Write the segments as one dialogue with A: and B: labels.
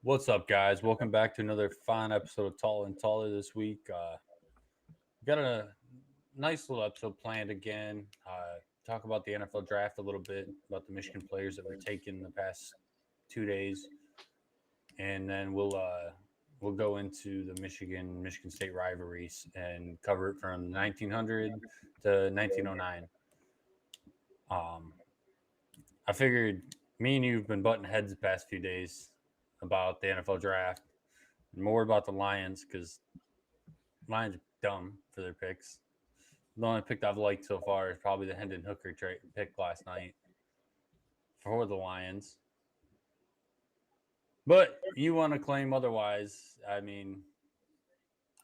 A: What's up, guys? Welcome back to another fine episode of Tall and Taller this week. Got a nice little episode planned again. Talk about the NFL draft a little bit, about the Michigan players that were taken the past 2 days, and then we'll go into the Michigan State rivalries and cover it from 1900 to 1909. Um, I figured me and you've been butting heads the past few days about the NFL draft and more about the Lions because Lions are dumb for their picks. The only pick I've liked so far is probably the Hendon Hooker pick last night for the Lions. But you want to claim otherwise. I mean,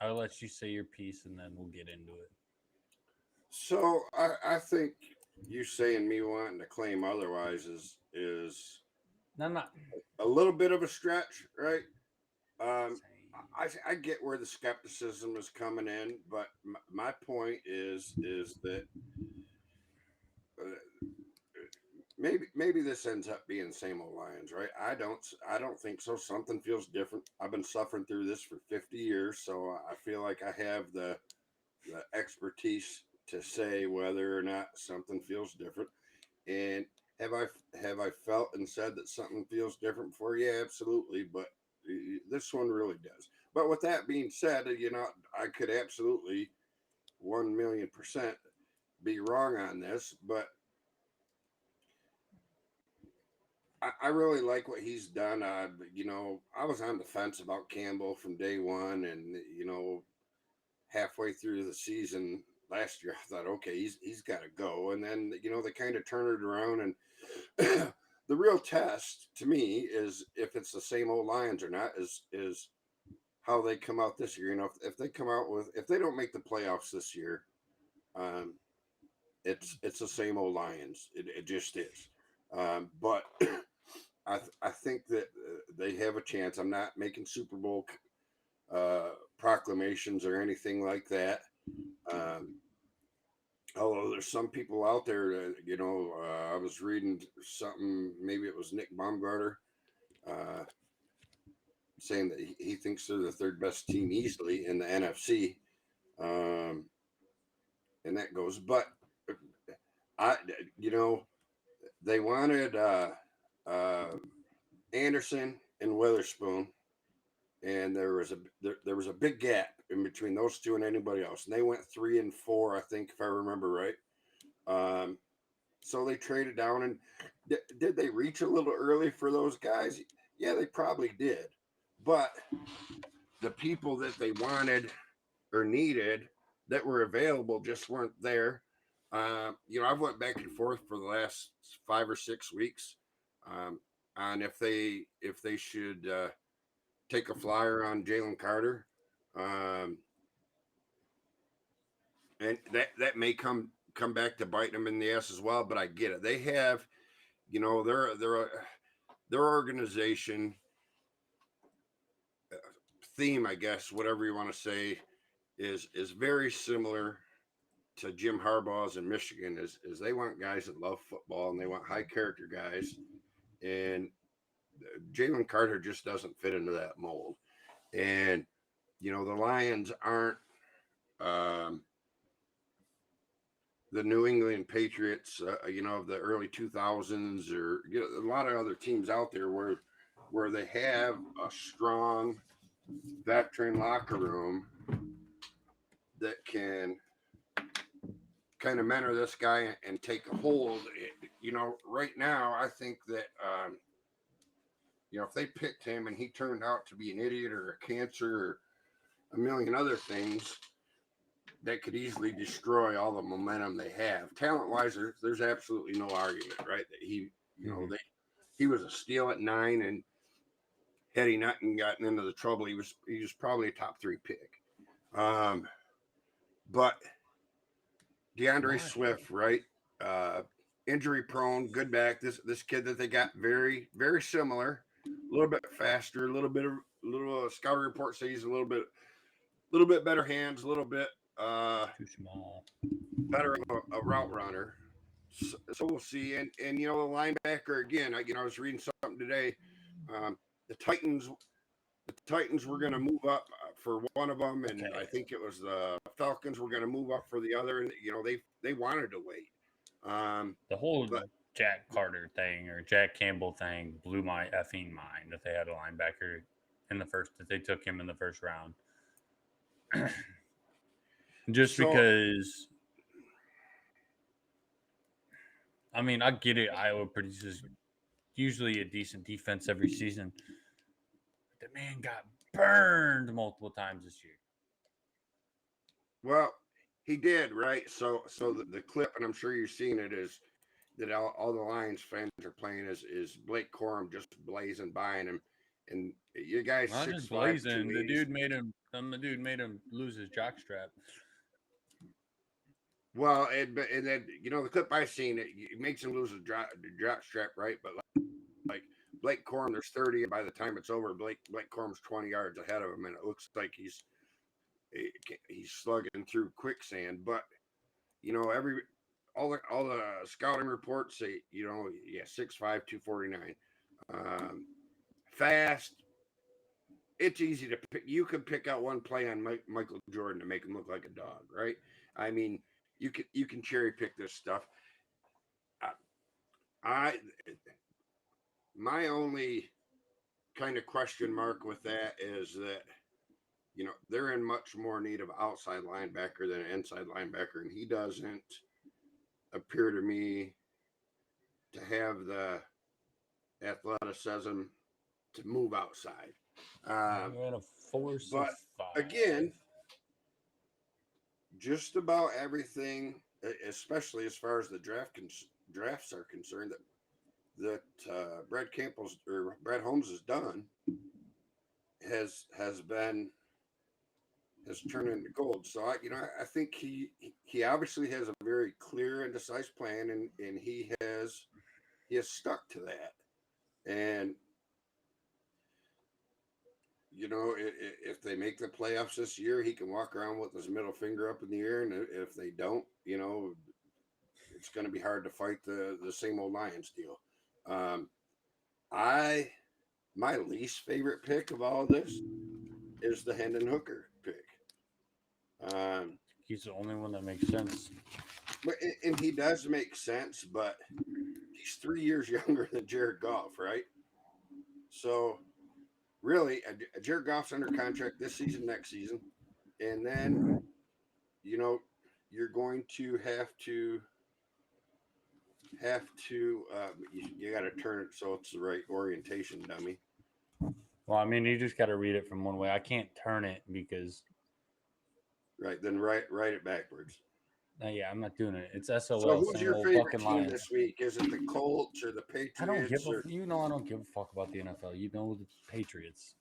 A: I'll let you say your piece and then we'll get into it.
B: So I think you saying me wanting to claim otherwise is
A: No, I'm not
B: a little bit of a stretch, right? Um,
A: saying.
B: I get where the skepticism is coming in, but my point is that uh, maybe this ends up being the same old Lions, right? I don't think so. Something feels different. I've been suffering through this for 50 years, so I feel like I have the expertise to say whether or not something feels different. And have I have I felt and said that something feels different before? Yeah, absolutely. But this one really does. But with that being said, I could absolutely 1,000,000% be wrong on this. But I really like what he's done. I was on the fence about Campbell from day one, and halfway through the season last year, I thought, okay, he's got to go. And then they kind of turned it around, and the real test to me is if it's the same old Lions or not. Is how they come out this year. If they come out with if they don't make the playoffs this year, um, it's the same old Lions. It just is. But I think that they have a chance. I'm not making Super Bowl proclamations or anything like that. Um, Although there's some people out there that, I was reading something, maybe it was Nick Baumgartner, uh, saying that he thinks they're the third best team easily in the NFC. Um, and that goes, but I, you know, they wanted uh, Anderson and Witherspoon, and there was a big gap in between those two and anybody else, and they went 3 and 4, I think, if I remember right. Um, So they traded down, and did they reach a little early for those guys? Yeah, they probably did. But the people that they wanted or needed that were available just weren't there. I've went back and forth for the last 5 or 6 weeks um, on if they should take a flyer on Jalen Carter, um, and that may come back to bite them in the ass as well. But I get it. They have, their organization theme, I guess, whatever you want to say, is very similar to Jim Harbaugh's in Michigan. Is they want guys that love football and they want high character guys, and Jalen Carter just doesn't fit into that mold. And the Lions aren't um, the New England Patriots, of the early 2000s, or a lot of other teams out there where they have a strong veteran locker room that can kind of mentor this guy and take a hold. Right now, I think that, if they picked him and he turned out to be an idiot or a cancer or a million other things, that could easily destroy all the momentum they have. Talent wise, there's absolutely no argument, right? That he was a steal at 9, and had he not gotten into the trouble, he was probably a top 3 pick. Um, but DeAndre
A: Why?
B: Swift, right? Uh, Injury prone, good back. This kid that they got, very very similar, a little bit faster, a little scouting report says he's a little bit better hands, a little bit
A: Too small.
B: better of a route runner. So we'll see. And the linebacker again. I was reading something today. Um, the Titans were going to move up for one of them, and
A: Okay.
B: I think it was the Falcons were going to move up for the other, and they wanted to wait.
A: The whole
B: But
A: Jack Carter thing or Jack Campbell thing blew my effing mind that they had a linebacker that they took him in the first round. Just because, I mean, I get it. Iowa produces usually a decent defense every season. The man got burned multiple times this year.
B: well, he did, right? So the clip, and I'm sure you've seen it, is that all the Lions fans are playing is Blake Corum just blazing by him, and you guys
A: Not
B: 6'5",
A: just blazing.
B: 280.
A: The dude made him lose his jockstrap.
B: Well, and then the clip I seen, it makes him lose his drop strap, right? But like Blake Corum, there's 30, and by the time it's over, Blake Corum's 20 yards ahead of him, and it looks like he's slugging through quicksand. But all the scouting reports say 6'5", 249, fast. It's easy to pick. You can pick out one play on Michael Jordan to make him look like a dog, right? I mean, you can cherry pick this stuff. My only kind of question mark with that is that they're in much more need of outside linebacker than an inside linebacker, and he doesn't appear to me to have the athleticism to move outside.
A: We're in a force
B: But
A: of 5.
B: again, just about everything, especially as far as the drafts are concerned, that Brad Holmes has done has turned into gold. So I think he obviously has a very clear and decisive plan, and he has stuck to that. And if they make the playoffs this year, he can walk around with his middle finger up in the air, and if they don't, it's going to be hard to fight the same old Lions deal. My least favorite pick of all of this is the Hendon Hooker pick.
A: He's the only one that makes sense.
B: And he does make sense, but he's 3 years younger than Jared Goff, right? So really, Jared Goff's under contract this season, next season, and then you're going to have to you got to turn it so it's the right orientation, dummy.
A: Well, I mean, you just got to read it from one way. I can't turn it because.
B: Right, then write it backwards.
A: Yeah, I'm not doing it. It's SOL.
B: So who's your favorite team
A: Lions.
B: this week? Is it the Colts or the Patriots?
A: I don't give I don't give a fuck about the NFL. The Patriots.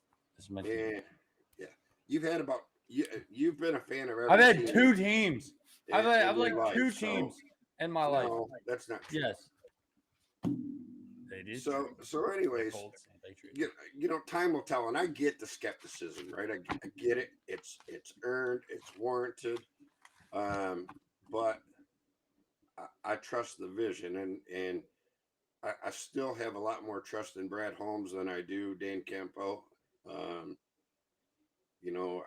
B: Yeah. You've been a fan of every
A: I've had
B: team
A: 2 teams. I've like
B: life,
A: 2 teams in my life.
B: No, that's not true.
A: Yes. It is
B: so anyways, time will tell, and I get the skepticism, right? I get it. It's earned, it's warranted. But I trust the vision, and I still have a lot more trust in Brad Holmes than I do Dan Campbell. I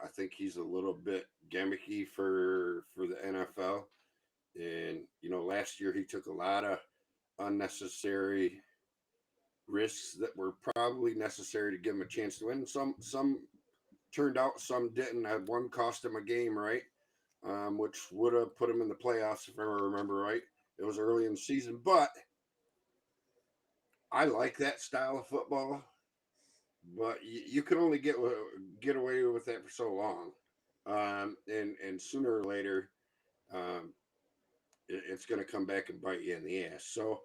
B: think he's a little bit gimmicky for the NFL. And, last year he took a lot of unnecessary risks that were probably necessary to give him a chance to win. Some turned out, some didn't. One cost him a game, right? Which would have put him in the playoffs, if I remember right. It was early in the season, but I like that style of football. But you can only get away with that for so long, and sooner or later, it's going to come back and bite you in the ass. So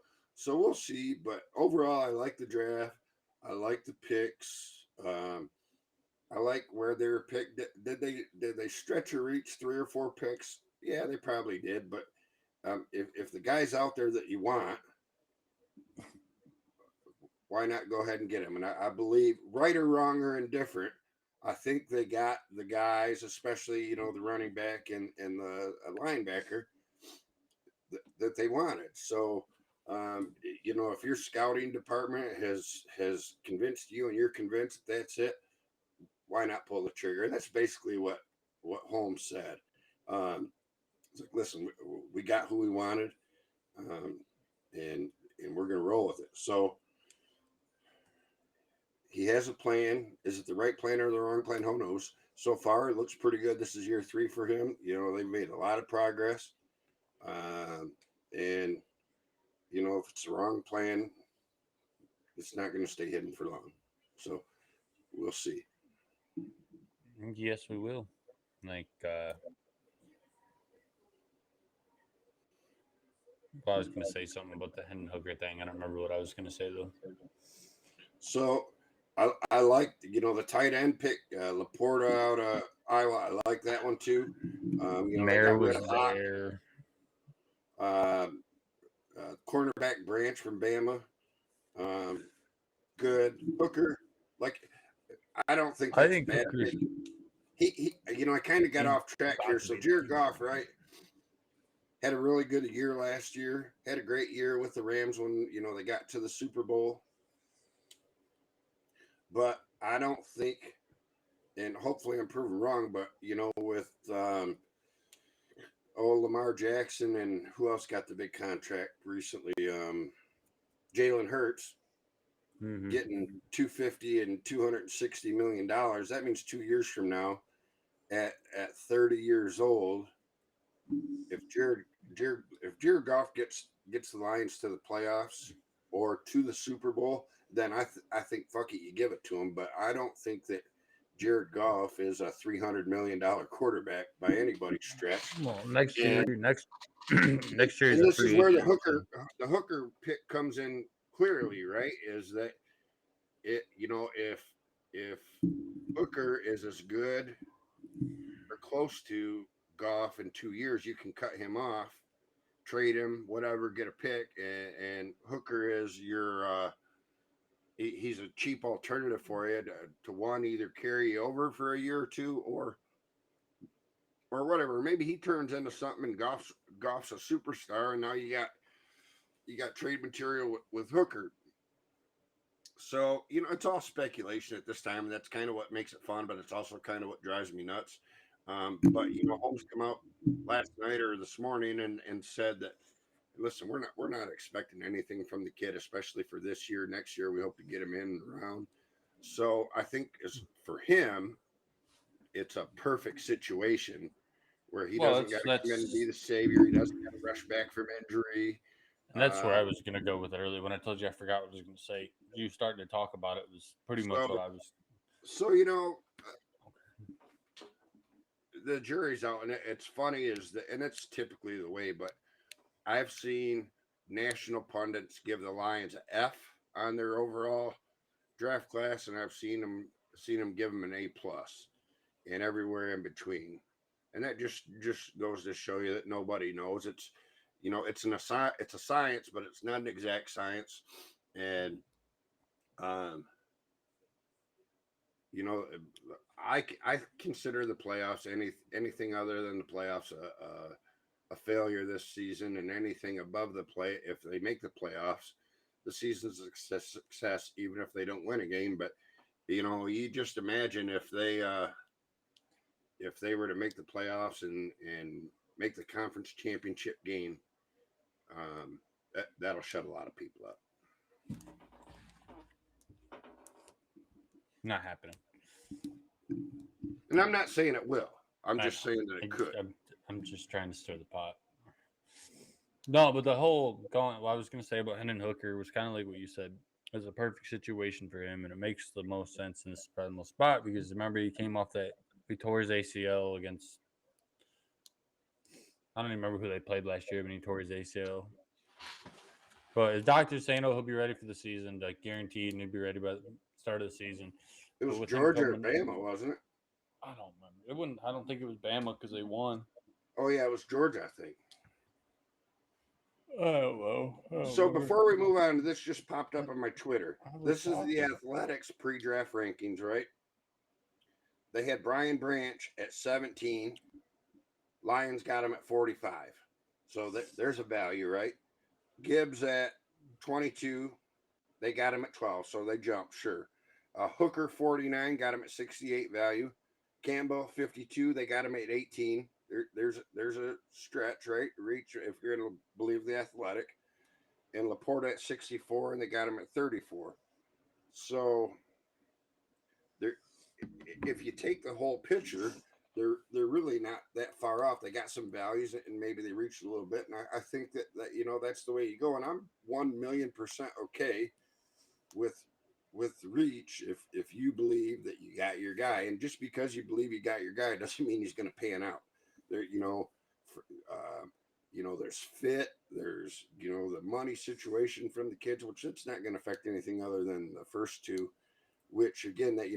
B: we'll see. But overall, I like the draft. I like the picks. I like where they're picked. Did they stretch or reach 3 or 4 picks? Yeah, they probably did. But if the guy's out there that you want, why not go ahead and get him? And I believe, right or wrong or indifferent, I think they got the guys, especially the running back and the linebacker that they wanted. So If your scouting department has convinced you and you're convinced that that's it, why not pull the trigger? And that's basically what Holmes said. Um, it's like, listen, we got who we wanted, um, and we're going to roll with it. So he has a plan. Is it the right plan or the wrong plan? Who knows? So far, it looks pretty good. This is year 3 for him. They've made a lot of progress. And if it's the wrong plan, it's not going to stay hidden for long. So we'll see.
A: Yes, we will. Like, well, I was going to say something about the Hendon Hooker thing. I don't remember what I was going to say, though.
B: So I like, the tight end pick, Laporta out of Iowa. I like that one too. They
A: Mayer
B: got rid
A: was
B: of Hawk.
A: there.
B: Cornerback Branch from Bama. Good. Hooker, like, I don't think
A: I
B: that's a
A: think
B: bad
A: Hooker's
B: pick. He I kind of got off track here. So Jared Goff, right, had a really good year last year. Had a great year with the Rams when they got to the Super Bowl. But I don't think, and hopefully I'm proven wrong, but with Lamar Jackson and who else got the big contract recently? Jalen Hurts getting $250 and $260 million. That means 2 years from now, at 30 years old, if Jared Goff gets the Lions to the playoffs or to the Super Bowl, then I think fuck it, you give it to him. But I don't think that Jared Goff is a $300 million quarterback by anybody's stretch.
A: Well, next year is
B: And
A: a
B: this
A: free
B: is where
A: agent.
B: the hooker pick comes in clearly, right? Is that if Hooker is as good or close to Goff in 2 years, you can cut him off, trade him, whatever, get a pick, and Hooker is your he's a cheap alternative for you to one, either carry you over for a year or two, or whatever. Maybe he turns into something and Goff's a superstar, and now you got trade material with Hooker. So it's all speculation at this time. That's kind of what makes it fun, but it's also kind of what drives me nuts. But Holmes come out last night or this morning and said that, listen, we're not expecting anything from the kid, especially for this year. Next year, we hope to get him in and around. So I think for him, it's a perfect situation where he doesn't got to come in and be the savior. He doesn't got to rush back from injury.
A: And that's where I was going to go with it earlier. When I told you I forgot what I was going to say, you starting to talk about it was pretty much what I was.
B: So the jury's out, and it's funny and it's typically the way, but I've seen national pundits give the Lions an F on their overall draft class, and I've seen them give them an A plus, and everywhere in between. And that just goes to show you that nobody knows. It's it's a science, but it's not an exact science. And I consider the playoffs anything other than the playoffs a failure this season, and anything above the play, if they make the playoffs, the season's a success, even if they don't win a game. But you just imagine if they were to make the playoffs and make the conference championship game, that'll shut a lot of people up.
A: Not happening.
B: And I'm not saying it will. I'm just saying that it could.
A: I'm just trying to stir the pot. No, but the whole what I was going to say about Hendon Hooker was kind of like what you said. It was a perfect situation for him, and it makes the most sense in this present spot because remember he came off that he tore his ACL against. I don't even remember who they played last year when he tore his ACL. But his doctor's saying, "Oh, he'll be ready for the season, like guaranteed, and he'll be ready by the start of the season."
B: It was Georgia or Bama, wasn't it?
A: I don't remember. It wouldn't. I don't think it was Bama because they won.
B: Oh yeah, it was Georgia, I think.
A: Oh well.
B: So before we move on, this just popped up on my Twitter. This is the Athletics pre-draft rankings, right? They had Brian Branch at 17. Lions got him at 45. So there's a value, right? Gibbs at 22. They got him at 12, so they jumped, sure. Hooker 49 got him at 68 value. Campbell 52, they got him at 18. There's a stretch, right? Reach if you're going to believe the Athletic. And Laporta at 64, and they got him at 34. So they're if you take the whole picture, they're really not that far off. They got some values, and maybe they reached a little bit. And I think that that's the way you go. And I'm 1,000,000% okay with reach if you believe that you got your guy. And just because you believe you got your guy doesn't mean he's going to pan out. There, for, there's fit. There's the money situation from the kids, which it's not going to affect anything other than the first two. Which again, that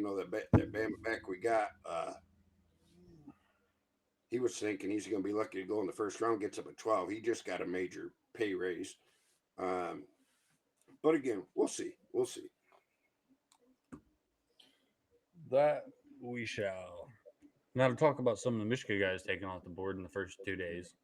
B: that Bama back we got, he was thinking he's going to be lucky to go in the first round. Gets up at 12. He just got a major pay raise. But again, we'll see. We'll see.
A: That we shall. Now to talk about some of the Michigan guys taking off the board in the first 2 days.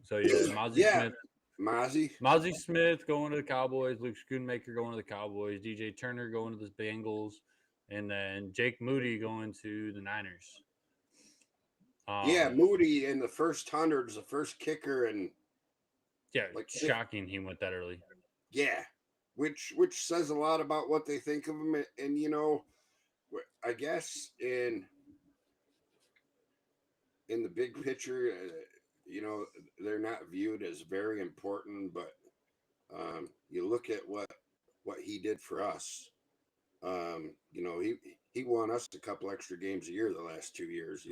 A: So yeah, Mozzie Smith going to the Cowboys, Luke Schoonmaker going to the Cowboys, DJ Turner going to the Bengals, and then Jake Moody going to the Niners.
B: Moody in the first 100 was the first kicker, and
A: shocking he went that early.
B: Yeah, which says a lot about what they think of him, and I guess in the big picture, they're not viewed as very important, but you look at what he did for us. He won us a couple extra games a year the last 2 years.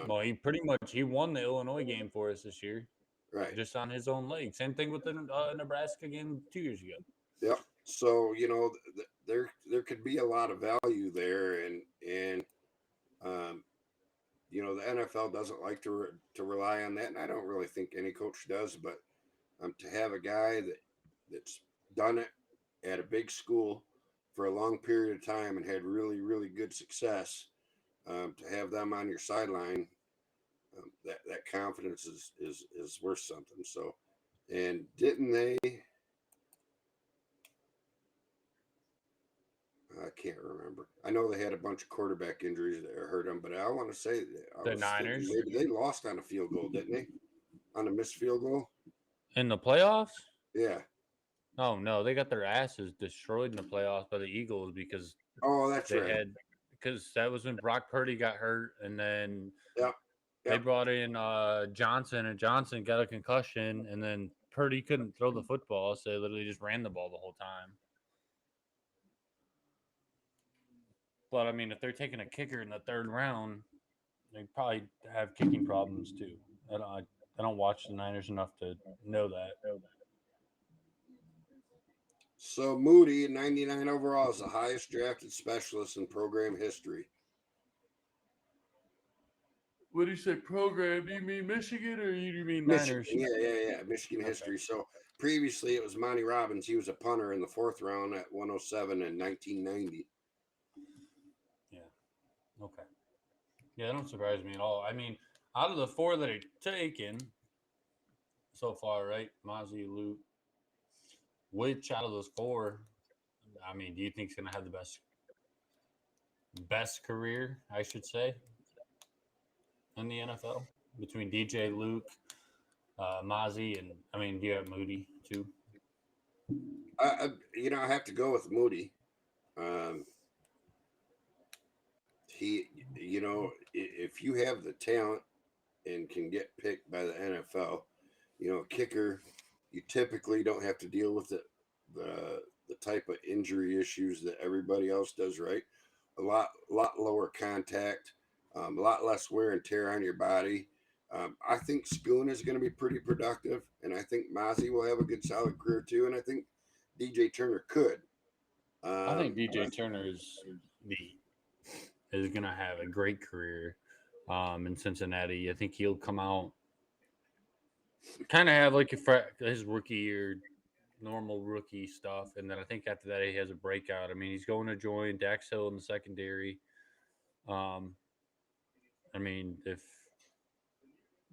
A: Well, he won the Illinois game for us this year,
B: right?
A: Just on his own leg. Same thing with the Nebraska game 2 years ago.
B: Yep. So there could be a lot of value there, and the NFL doesn't like to rely on that, and I don't really think any coach does. But to have a guy that's done it at a big school for a long period of time and had really, really good success, to have them on your sideline, that confidence is worth something. So, and didn't they? I can't remember. I know they had a bunch of quarterback injuries that hurt them, but I want to say
A: the Niners
B: maybe they lost on a field goal, didn't they? On a missed field goal
A: in the playoffs.
B: Yeah.
A: Oh no, they got their asses destroyed in the playoffs by the Eagles because
B: that's right.
A: Because that was when Brock Purdy got hurt, and then
B: Yep.
A: They brought in Johnson, and Johnson got a concussion, and then Purdy couldn't throw the football, so they literally just ran the ball the whole time. But I mean, if they're taking a kicker in the third round, they probably have kicking problems too. I don't watch the Niners enough to know that.
B: So Moody, 99 overall, is the highest drafted specialist in program history.
A: What do you say, program? Do you mean Michigan or you mean
B: Michigan?
A: Niners?
B: Yeah. Michigan history. So previously it was Monty Robbins. He was a punter in the fourth round at 107 in 1990.
A: Yeah. Okay. Yeah, that don't surprise me at all. I mean, out of the four that are taken so far, right? Mozzie, Luke, which out of those four, I mean, do you think is going to have the best career, I should say, in the NFL between DJ, Luke, Mozzie, and I mean, do you have Moody too?
B: I have to go with Moody. He, if you have the talent and can get picked by the NFL, kicker, you typically don't have to deal with the type of injury issues that everybody else does, right? A lot lower contact, a lot less wear and tear on your body. I think Schoon is going to be pretty productive, and I think Mozzie will have a good solid career too, and I think DJ Turner could.
A: I think DJ Turner is going to have a great career in Cincinnati. I think he'll come out kind of have like his rookie year, normal rookie stuff, and then I think after that he has a breakout. I mean, he's going to join Dax Hill in the secondary. I mean, if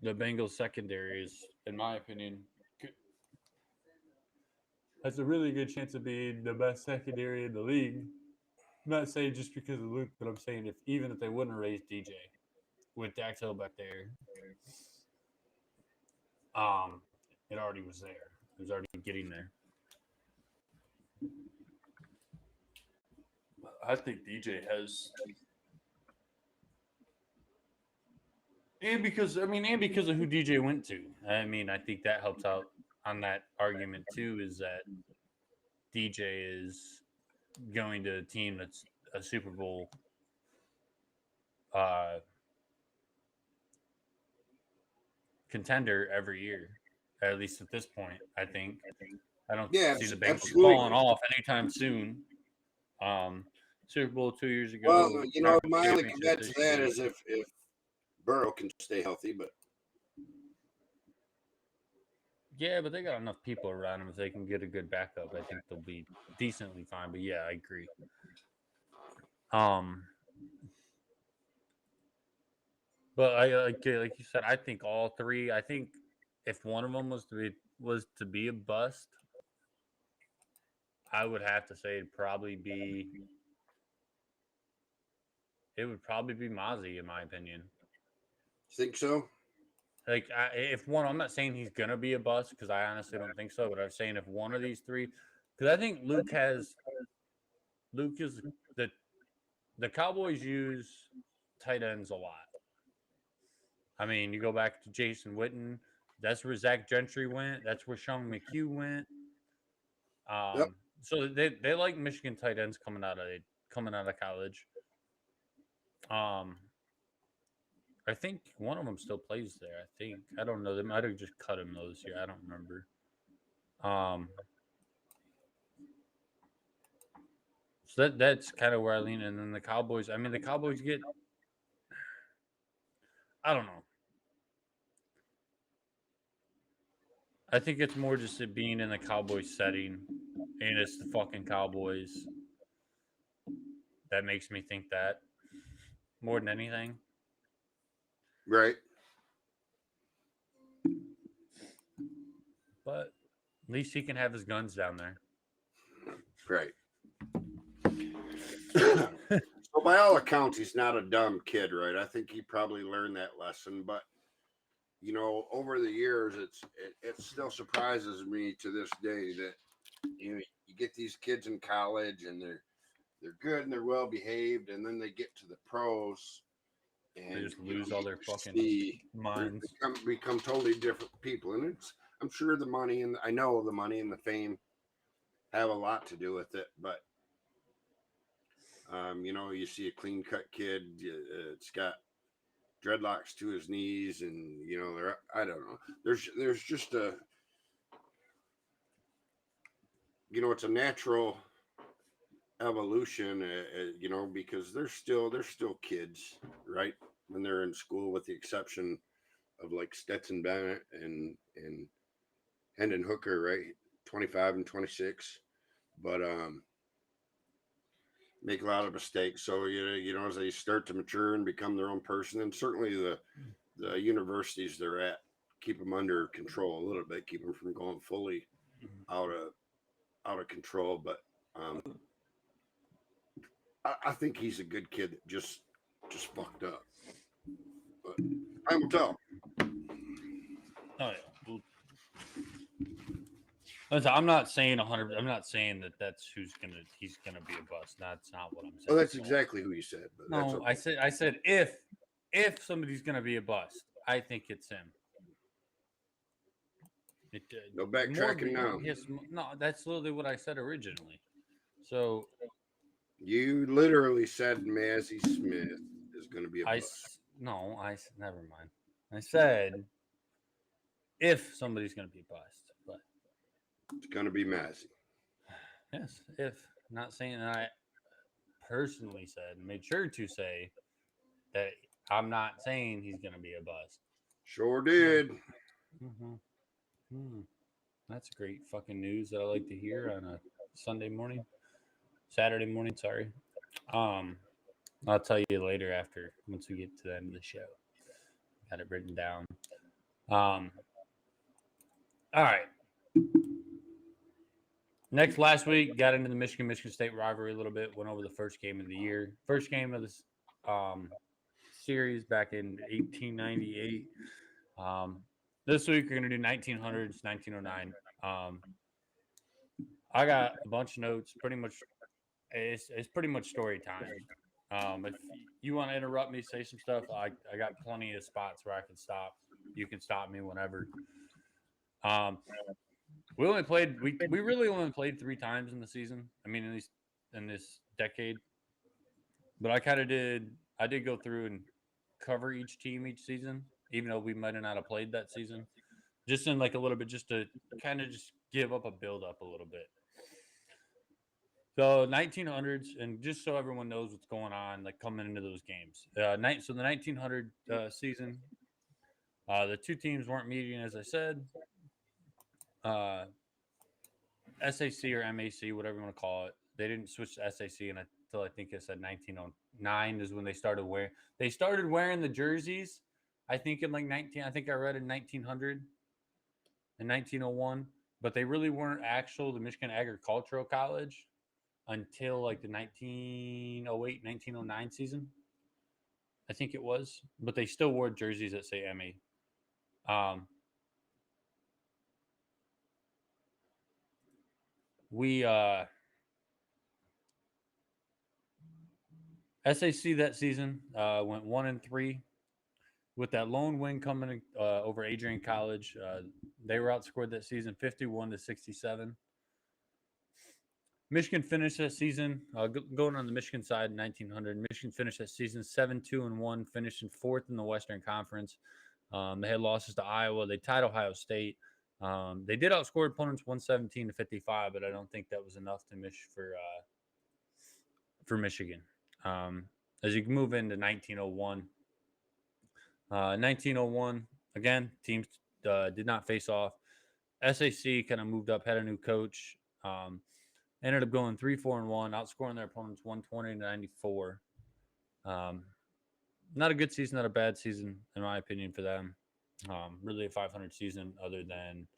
A: the Bengals secondary is, in my opinion, has a really good chance of being the best secondary in the league. I'm not saying just because of Luke, but I'm saying if they wouldn't have raised DJ with Dax Hill back there, um, it already was there. It was already getting there. I think DJ has, and because of who DJ went to. I mean, I think that helps out on that argument too. Is that DJ is going to a team that's a Super Bowl uh, contender every year, at least at this point. I don't see the Bengals falling off anytime soon. Super Bowl 2 years ago.
B: Well, my only bet to that is if Burrow can stay healthy, but
A: yeah, but they got enough people around them. If they can get a good backup, I think they'll be decently fine. But yeah, I agree. But like you said, I think all three. I think if one of them was to be a bust, I would have to say it would probably be Mozzie, in my opinion.
B: Think so?
A: Like, I'm not saying he's gonna be a bust because I honestly don't think so. But I'm saying if one of these three, because I think Luke is the Cowboys use tight ends a lot. I mean, you go back to Jason Witten. That's where Zach Gentry went. That's where Sean McHugh went.
B: Yep.
A: So they like Michigan tight ends coming out of college. I think one of them still plays there. I don't know. They might have just cut him this year. I don't remember. So that's kind of where I lean. And then the Cowboys. I mean, the Cowboys get. I don't know. I think it's more just it being in the Cowboys setting, and it's the fucking Cowboys that makes me think that more than anything.
B: Right.
A: But at least he can have his guns down there.
B: Right. So by all accounts, he's not a dumb kid, right? I think he probably learned that lesson. But over the years, it still surprises me to this day that you get these kids in college and they're good and they're well behaved, and then they get to the pros and
A: they just lose all their fucking minds,
B: become totally different people. And I'm sure the money and I know the money and the fame have a lot to do with it, but you see a clean cut kid, it's got dreadlocks to his knees, and I don't know. There's just it's a natural evolution, because they're still kids, right? When they're in school, with the exception of like Stetson Bennett and Hendon Hooker, right? 25 and 26, but make a lot of mistakes. So as they start to mature and become their own person, and certainly the universities they're at keep them under control a little bit, keep them from going fully out of control. But I think he's a good kid that just fucked up. But time will tell.
A: Oh yeah. I'm not saying 100. I'm not saying that's he's gonna be a bust. That's not what I'm saying.
B: Oh, that's exactly who you said. But
A: no, that's okay. I said if somebody's gonna be a bust, I think it's him.
B: No backtracking now.
A: Yes, no, that's literally what I said originally. So
B: you literally said Massey Smith is going to be a bust.
A: Never mind. I said if somebody's going to be a bust, but
B: it's going to be Massey.
A: Yes, if. Not saying that I personally said, made sure to say that I'm not saying he's going to be a bust.
B: Sure did.
A: Mm-hmm. That's great fucking news that I like to hear on a Saturday morning, sorry. I'll tell you later once we get to the end of the show. Got it written down. All right. Last week, got into the Michigan State rivalry a little bit. Went over the first game of the year, first game of this um, series back in 1898. Um, this week we're gonna do 1900s, 1909. I got a bunch of notes. Pretty much, it's pretty much story time. If you want to interrupt me, say some stuff, I got plenty of spots where I can stop. You can stop me whenever. Um, we really only played 3 times in the season. I mean, in this decade. But I did go through and cover each team each season, even though we might have not have played that season. Just in like a little bit, just to kind of just give up a build up a little bit. So 1900s, and just so everyone knows what's going on, like coming into those games. So the 1900 season, the two teams weren't meeting, as I said. Uh, SAC or MAC, whatever you want to call it. They didn't switch to SAC until I think it said 1909 is when they started wearing the jerseys. I think in like 19 I think I read in 1900 and 1901, but they really weren't actual the Michigan Agricultural College until like the 1908 1909 season. I think it was, but they still wore jerseys that say MA. Um, we SAC that season went 1-3 with that lone win coming over Adrian College. They were outscored that season 51-67. Michigan finished that season going on the Michigan side in 1900. Michigan finished that season 7-2-1, finishing fourth in the Western Conference. They had losses to Iowa. They tied Ohio State. They did outscore opponents 117-55, but I don't think that was enough to for Michigan. As you move into 1901, 1901 again, teams did not face off. SAC kind of moved up, had a new coach. Ended up going 3-4-1, outscoring their opponents 120-94. Not a good season, not a bad season in my opinion for them. Really a 500 season, other than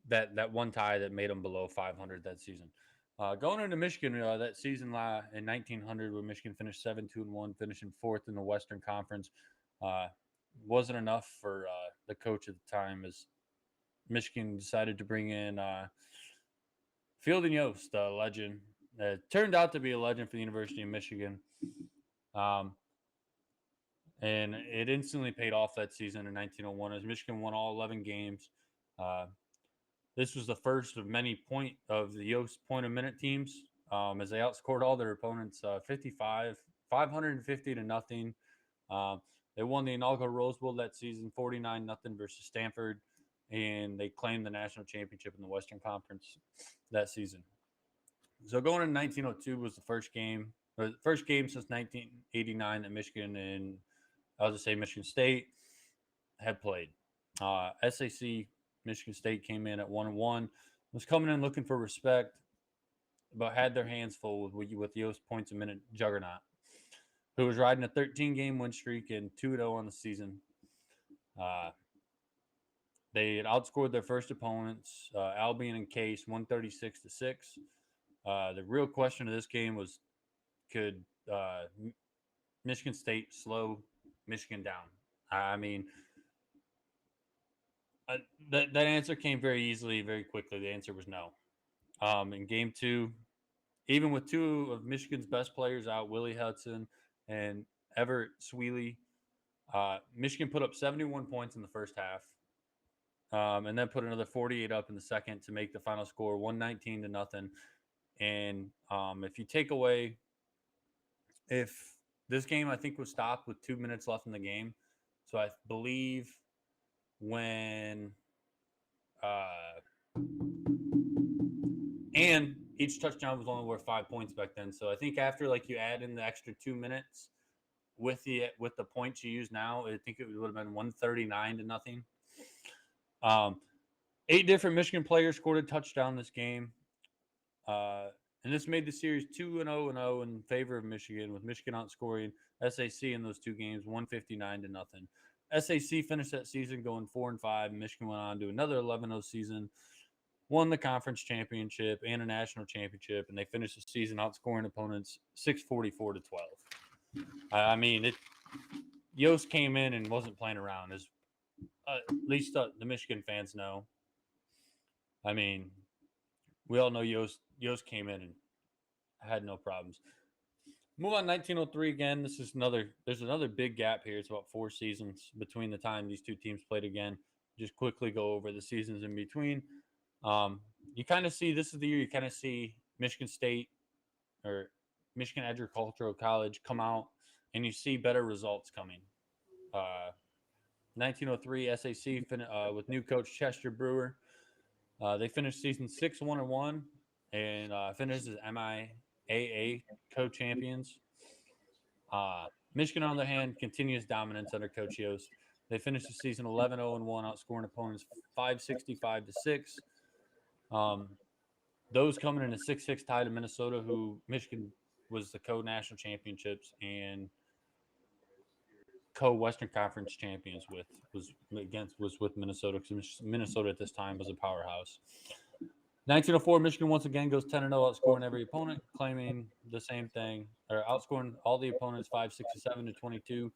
A: that one tie that made them below 500 that season. Going into Michigan that season in 1900, where Michigan finished 7-2-1, finishing fourth in the Western Conference, uh, wasn't enough for the coach at the time, as Michigan decided to bring in Fielding Yost, a legend. Turned out to be a legend for the University of Michigan. Um, and it instantly paid off that season in 1901 as Michigan won all 11 games. Uh, this was the first of many of the Yost point a minute teams, as they outscored all their opponents 550 to nothing. Um, they won the inaugural Rose Bowl that season 49 nothing versus Stanford, and they claimed the national championship in the Western Conference that season. So going into 1902 was the first game since 1989 that Michigan and I'll just say Michigan State had played. SAC Michigan State came in at 1-1, was coming in looking for respect, but had their hands full with Yost points a minute juggernaut, who was riding a 13-game win streak and 2-0 on the season. Uh, they had outscored their first opponents, Albion and Case, 136-6. The real question of this game was, could Michigan State slow Michigan down? I mean, that answer came very easily, very quickly. The answer was no. In game two, even with two of Michigan's best players out, Willie Hudson and Everett Sweely, Michigan put up 71 points in the first half, and then put another 48 up in the second to make the final score 119 to nothing. And if you take away, if this game I think was stopped with 2 minutes left in the game, so I believe when and each touchdown was only worth 5 points back then. So I think after like you add in the extra 2 minutes with the points you use now, I think it would have been 139 to nothing. 8 different Michigan players scored a touchdown this game, and this made the series 2-0 in favor of Michigan, with Michigan outscoring SAC in those two games, 159 to nothing. SAC finished that season going 4-5. Michigan went on to another 11-0 season, won the conference championship and a national championship, and they finished the season outscoring opponents 644 to 12. I mean, Yost came in and wasn't playing around, as at least the Michigan fans know. I mean, we all know Yost came in and had no problems. Move on 1903 again. There's another big gap here. It's about 4 seasons between the time these two teams played again. Just quickly go over the seasons in between. You kind of see this is the year you kind of see Michigan State or Michigan Agricultural College come out and you see better results coming. 1903 SAC with new coach Chester Brewer. They finished season 6-1-1 and finished as MIAA co-champions. Michigan, on the other hand, continues dominance under Coach Yost. They finished the season 11-0-1, outscoring opponents 565 to 6. Those coming in a 6-6 tie to Minnesota, who Michigan was the co-national championships and co-Western Conference champions was with Minnesota, because Minnesota at this time was a powerhouse. 1904, Michigan once again goes 10-0, outscoring every opponent, claiming the same thing, or outscoring all the opponents 567 to 22.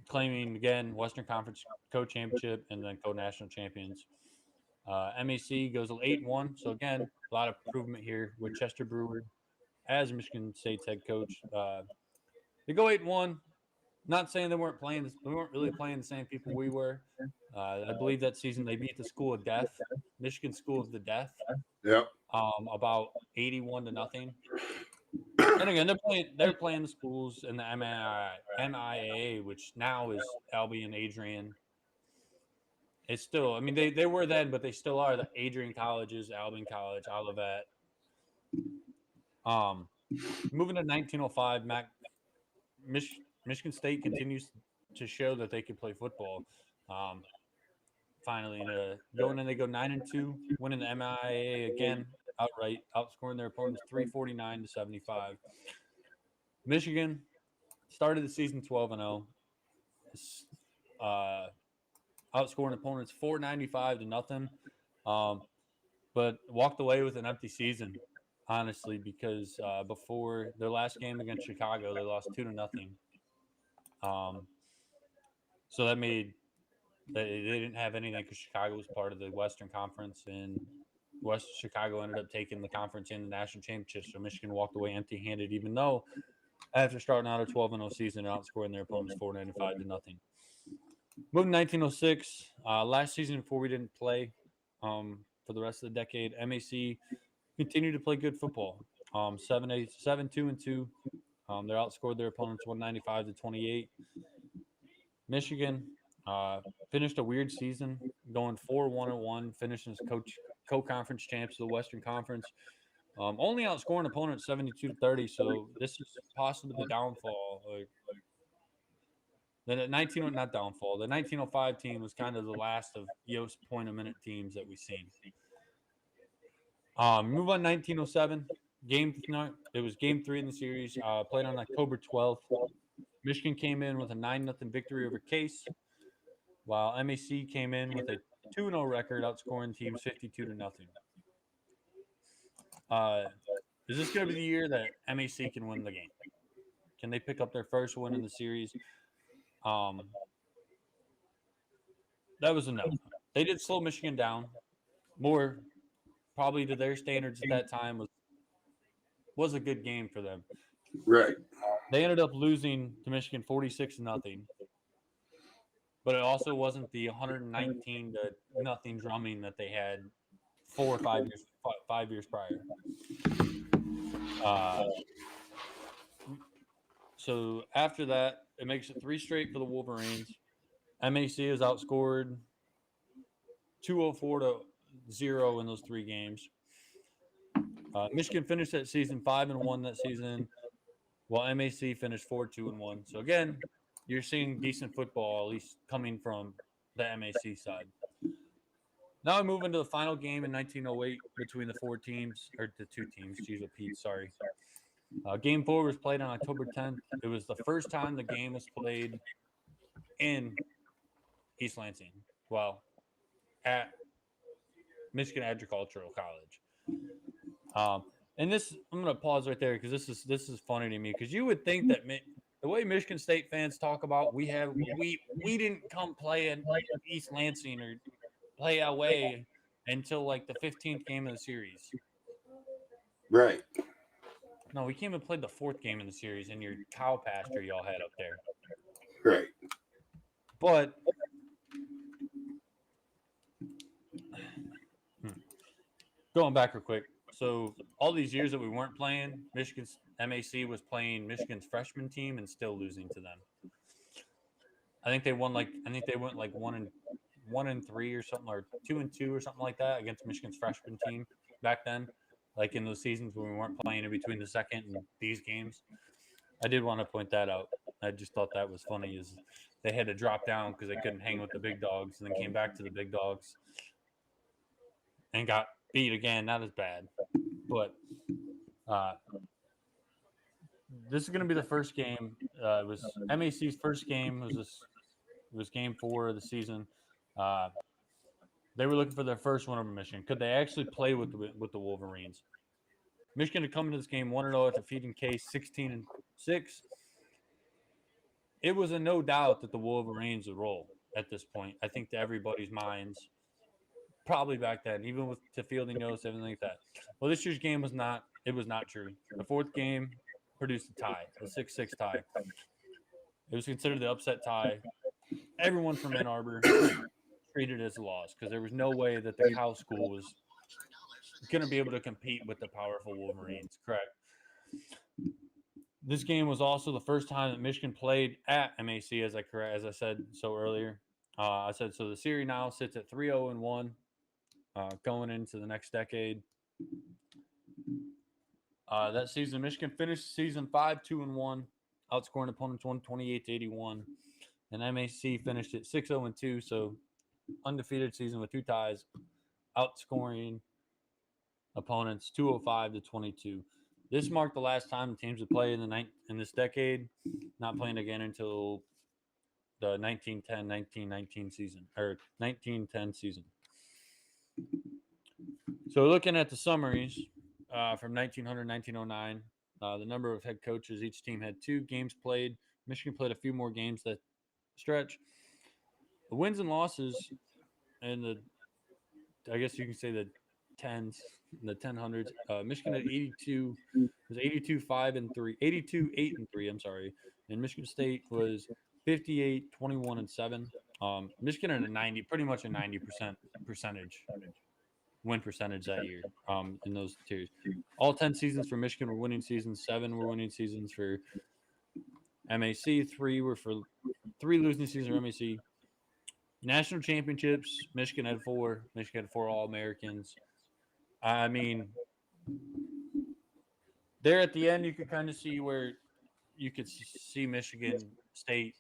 A: Claiming again Western Conference co-championship and then co-national champions. MAC goes 8-1, so again a lot of improvement here with Chester Brewer as Michigan State's head coach. They go 8-1. Not saying they weren't playing. We weren't really playing the same people we were. I believe that season they beat the School of Death, Michigan School of the Death.
B: Yep.
A: About 81 to nothing. And again, they're playing the schools in the MIAA, which now is Albion, Adrian. It's still, I mean, they were then, but they still are the Adrian colleges, Albion College, Olivet. Moving to 1905, Michigan State continues to show that they can play football. Finally, going in, they go 9-2, winning the MIAA again outright, outscoring their opponents 349 to 75. Michigan started the season 12-0, outscoring opponents 495 to nothing, but walked away with an empty season, honestly, because before their last game against Chicago, they lost 2-0. So that made they didn't have anything because Chicago was part of the Western Conference, and Chicago ended up taking the conference in the national championship. So Michigan walked away empty-handed, even though after starting out a 12-0 season and outscoring their opponents 495 to nothing. Moving 1906, last season before we didn't play for the rest of the decade, MAC continued to play good football. 7-2-2. They outscored their opponents 195 to 28. Michigan finished a weird season, going 4-1-1, finishing as co-conference champs of the Western Conference. Only outscoring opponents 72 to 30. So this is possibly the downfall. The 1905 team was kind of the last of Yost point-a-minute teams that we've seen. Move on 1907. It was game 3 in the series. Played on October 12th. Michigan came in with a 9-0 victory over Case, while MAC came in with a 2-0 record, outscoring teams 52 to nothing. Is this going to be the year that MAC can win the game? Can they pick up their first win in the series? That was a no. They did slow Michigan down. More probably to their standards at that time was a good game for them.
B: Right.
A: They ended up losing to Michigan 46 to nothing. But it also wasn't the 119 to nothing drumming that they had 4 or 5 years prior. So after that, it makes it 3 straight for the Wolverines. MAC is outscored 204 to 0 in those 3 games. Michigan finished that season 5-1 that season, while MAC finished 4-2-1. So again, you're seeing decent football, at least coming from the MAC side. Now we move into the final game in 1908 between the 4 teams, or the 2 teams. Jeez, Pete, sorry. Game 4 was played on October 10th. It was the first time the game was played in East Lansing. Well, at Michigan Agricultural College. And this, I'm going to pause right there because this is funny to me because you would think that the way Michigan State fans talk about we didn't come play in East Lansing or play away until like the 15th game of the series.
B: Right.
A: No, we came and played the 4th game in the series in your cow pasture y'all had up there.
B: Right.
A: But going back real quick, so all these years that we weren't playing, Michigan's MAC was playing Michigan's freshman team and still losing to them. I think they went like 1-3 or something, or 2-2 or something like that against Michigan's freshman team back then, like in those seasons when we weren't playing in between the second and these games. I did want to point that out. I just thought that was funny. Is they had to drop down because they couldn't hang with the big dogs, and then came back to the big dogs and got beat again. Not as bad, but uh, this is going to be the first game. It was MAC's first game. It was game 4 of the season. Uh, they were looking for their first one over Michigan. Could they actually play with the Wolverines? Michigan had come into this game 1-0 after defeating Case 16-6. It was a no doubt that the Wolverines would roll at this point. I think to everybody's minds, probably back then, even with to fielding notes, everything like that. Well, this year's game was not. It was not true. The 4th game produced a tie, a 6-6 tie. It was considered the upset tie. Everyone from Ann Arbor treated it as a loss because there was no way that the Cow School was going to be able to compete with the powerful Wolverines. Correct. This game was also the first time that Michigan played at MAC, as I said so earlier. I said so. The series now sits at 3-0-1, going into the next decade. That season, Michigan finished season 5-2-1, outscoring opponents 128-81, and MAC finished at 6-0-2, so undefeated season with 2 ties, outscoring opponents 205-22. This marked the last time the teams would play in this decade, not playing again until the 1910-1919 season or 1910 season. So looking at the summaries from 1900-1909, the number of head coaches each team had 2 games played. Michigan played a few more games that stretch. The wins and losses and I guess you can say the tens, the 1000s. Michigan had 82, was 82-5-3, 82-8-3. I'm sorry, and Michigan State was 58-21-7. Michigan had a 90, pretty much a 90% percentage win percentage that year. In those tiers, all 10 seasons for Michigan were winning seasons. 7 were winning seasons for MAC. 3 losing seasons for MAC. National championships, Michigan had 4. Michigan had 4 All-Americans. I mean, there at the end, you could kind of see where you could see Michigan State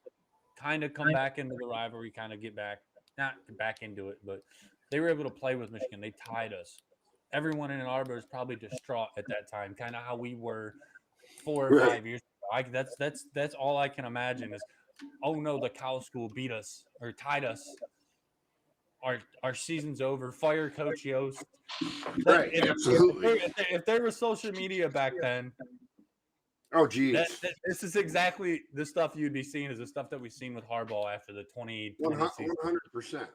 A: kind of come back into the rivalry, kind of get back, not back into it, but they were able to play with Michigan. They tied us. Everyone in Ann Arbor is probably distraught at that time, kind of how we were 4 or
B: Right.
A: 5 years ago. That's all I can imagine is, oh no, the Cow School beat us or tied us. Our season's over. Fire Coach Yost. That
B: Right. Absolutely.
A: if there was social media back then,
B: Oh, geez.
A: this is exactly the stuff you'd be seeing is the stuff that we've seen with Harbaugh after the 2020 season.
B: 100%.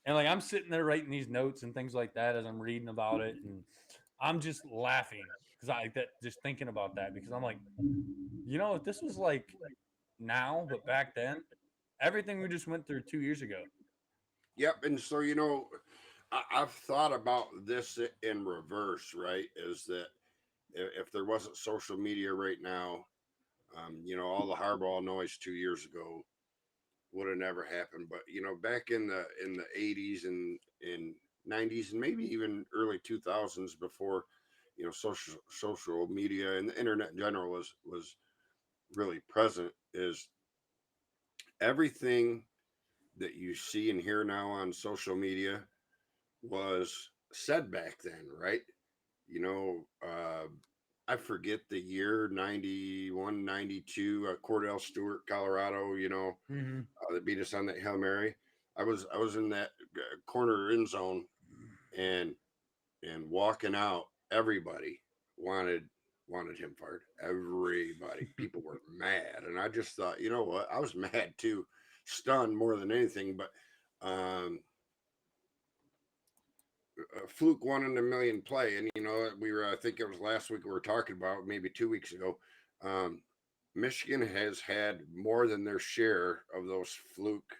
A: And like I'm sitting there writing these notes and things like that as I'm reading about it, and I'm just laughing because just thinking about that because I'm like, if this was like now, but back then, everything we just went through 2 years ago.
B: Yep. And so, I've thought about this in reverse, right? Is that if there wasn't social media right now, all the Harbaugh noise 2 years ago would have never happened. But back in the 80s and in 90s and maybe even early 2000s, before social media and the internet in general was really present, is everything that you see and hear now on social media was said back then, right? You know, uh, I forget the year, 91, 92. Cordell Stewart, Colorado,
A: Mm-hmm.
B: they beat us on that Hail Mary. I was in that corner end zone, and walking out, everybody wanted wanted him fired. Everybody, people were mad, and I just thought, you know what? I was mad too, stunned more than anything. But um, a fluke 1 in a million play, and we were. I think it was last week we were talking about, maybe 2 weeks ago. Um, Michigan has had more than their share of those fluke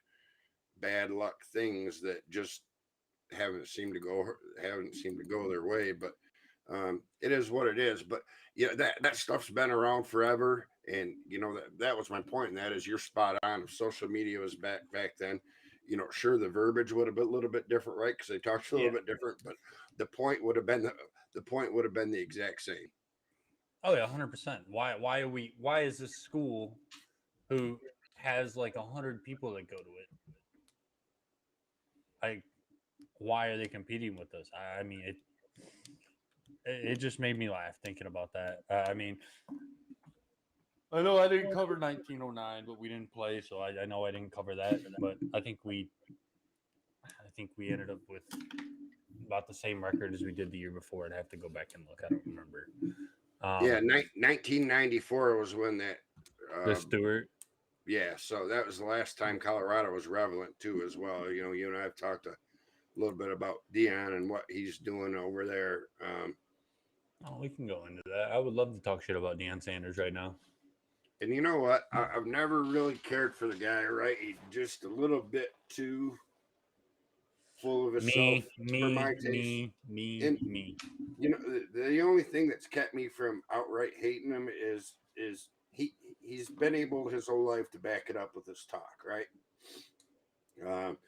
B: bad luck things that just haven't seemed to go their way. But it is what it is. But yeah, that stuff's been around forever, and that was my point. And that is, you're spot on. If social media was back then, sure, the verbiage would have been a little bit different, right? Because they talked a little
A: Yeah.
B: bit different, but the point would have been the exact same.
A: Oh yeah, 100%. Why are we? Why is this school who has like 100 people that go to it? Like, why are they competing with us? I mean, it just made me laugh thinking about that. I mean, I know I didn't cover 1909, but we didn't play, so I know I didn't cover that. But I think we ended up with about the same record as we did the year before. I'd have to go back and look. I don't remember.
B: Yeah,
A: Um,
B: 1994 was when that.
A: the
B: Uh,
A: Stewart.
B: yeah, so that was the last time Colorado was relevant too, as well. You and I have talked a little bit about Deion and what he's doing over there.
A: Oh, we can go into that. I would love to talk shit about Deion Sanders right now.
B: And you know what? I've never really cared for the guy, right? He's just a little bit too full of himself
A: Me,
B: for
A: me,
B: my taste.
A: me, me,
B: And
A: me.
B: the only thing that's kept me from outright hating him is he's been able his whole life to back it up with his talk, right? Um,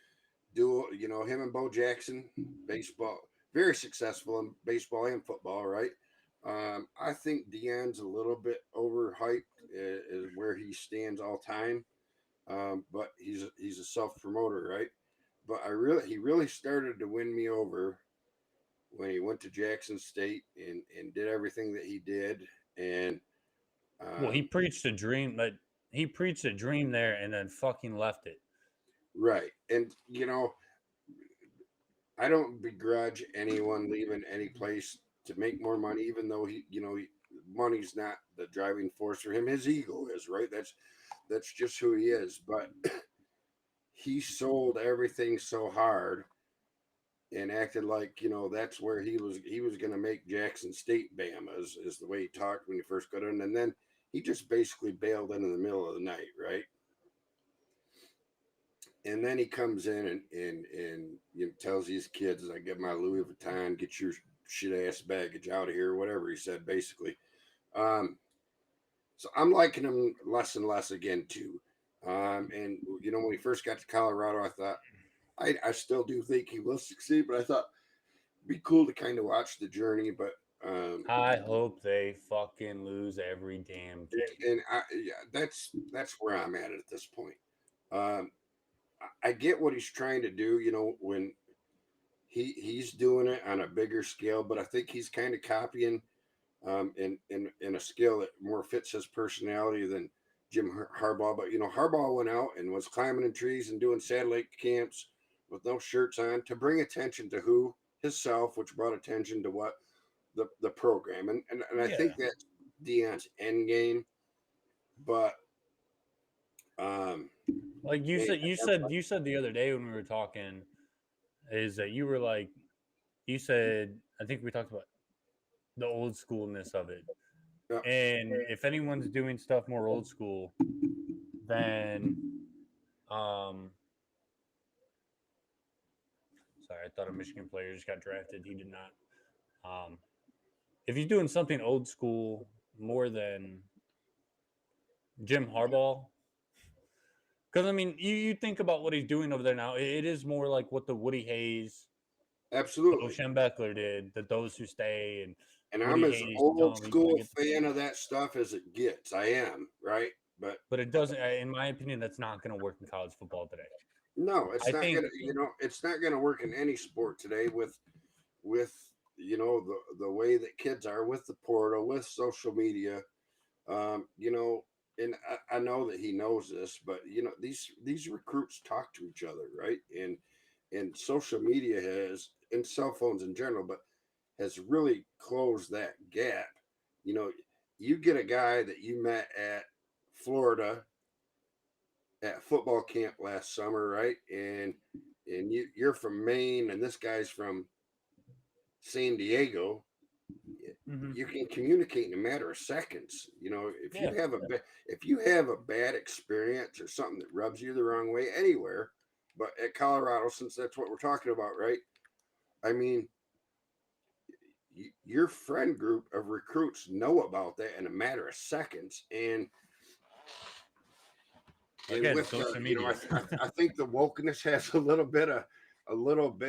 B: him and Bo Jackson, baseball, very successful in baseball and football, right? I think Deion's a little bit overhyped, is where he stands all time. But he's a self promoter, right? But he really started to win me over when he went to Jackson State and did everything that he did. And
A: Well, he
B: um,
A: preached a dream, but he preached a dream there and then fucking left it.
B: right, and I don't begrudge anyone leaving any place to make more money, even though money's not the driving force for him. His ego is, right. That's just who he is. But he sold everything so hard and acted like that's where he was going to make Jackson State Bama, is the way he talked when he first got in, and then he just basically bailed in the middle of the night, right? And then he comes in and tells these kids, "I get my Louis Vuitton, get your shit ass baggage out of here," whatever he said, basically. Um, so I'm liking him less and less again too. And when he first got to Colorado, I thought I still do think he will succeed, but I thought it'd be cool to kind of watch the journey. But
A: I hope they fucking lose every damn game.
B: and yeah, that's where I'm at this point. Um, I get what he's trying to do. When he's doing it on a bigger scale, but I think he's kind of copying in a scale that more fits his personality than Jim Harbaugh. But Harbaugh went out and was climbing in trees and doing satellite camps with no shirts on to bring attention to who himself, which brought attention to what the program, and I
A: Yeah.
B: think that's Deion's end game. But um,
A: Like you
B: man,
A: said, you said the other day when we were talking, is that you were like, you said, I think we talked about the old schoolness of it.
B: uh,
A: And if anyone's doing stuff more old school, then um sorry, I thought a Michigan player just got drafted. He did not. If he's doing something old school more than Jim Harbaugh, because I mean, you think about what he's doing over there now. It is more like what the Woody Hayes, Bo
B: absolutely.
A: Schembechler did. That those who stay and
B: And I'm
A: Woody
B: as
A: Hayes tell
B: old
A: him he's going to
B: school
A: get the
B: fan
A: fucking.
B: of that stuff as it gets. I am, right. But
A: But it doesn't. In my opinion, that's not going to work in college football today.
B: no, it's
A: I
B: not
A: think
B: gonna. It's not gonna work in any sport today with the way that kids are with the portal, with social media, you know, and I know that he knows this, but these recruits talk to each other, right? And social media has, and cell phones in general, but has really closed that gap. You know, you get a guy that you met at Florida at football camp last summer, right? And you're from Maine, and this guy's from San Diego.
A: Hmm.
B: You can communicate in a matter of seconds. If you
A: Yeah.
B: have a bad experience or something that rubs you the wrong way anywhere, but at Colorado, since that's what we're talking about, right? I mean, your friend group of recruits know about that in a matter of seconds, and
A: Again,
B: with
A: social media.
B: I think the wokeness has a little bit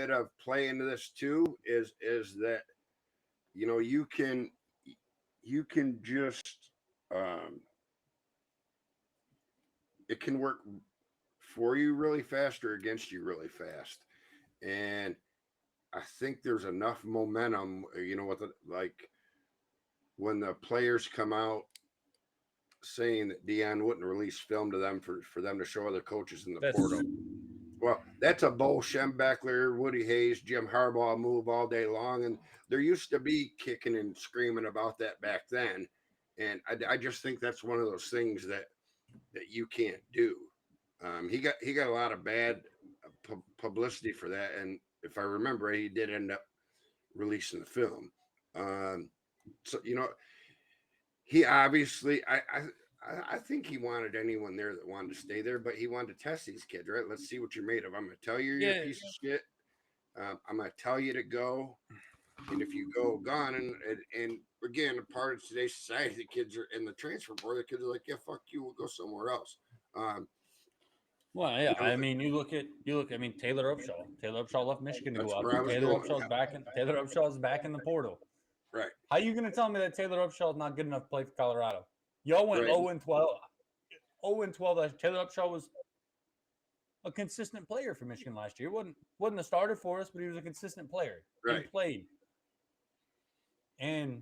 B: of play into this too. Is that you can just um, it can work for you really fast or against you really fast. And I think there's enough momentum, with like when the players come out saying that Deion wouldn't release film to them for them to show other coaches in the
A: That's
B: portal. Well, that's a Bo Schembechler, Woody Hayes, Jim Harbaugh move all day long. And there used to be kicking and screaming about that back then. And I just think that's one of those things that you can't do. He got a lot of bad publicity for that, and if I remember, he did end up releasing the film. Um, so he obviously, I think he wanted anyone there that wanted to stay there, but he wanted to test these kids, right? Let's see what you're made of. I'm going to tell you you're a
A: yeah.
B: piece of shit. I'm going to tell you to go, and if you go, gone. And again, a part of today's society, the kids are in the transfer board. The kids are like, yeah, fuck you, we'll go somewhere else. Um,
A: Well,
B: you
A: yeah.
B: know,
A: I mean, you look. I mean, Taylor Upshaw. Taylor Upshaw left Michigan to go
B: that's
A: out
B: where I
A: there.
B: was
A: Taylor
B: going.
A: Upshaw's
B: Yeah,
A: back in. Taylor Upshaw's back in the portal.
B: right,
A: How you going to tell me that Taylor Upshaw's not good enough to play for Colorado? Y'all went
B: right,
A: 0 and 12. 0 and 12. Taylor Upshaw was a consistent player for Michigan last year. Wasn't a starter for us, but he was a consistent player. He
B: right.
A: played. And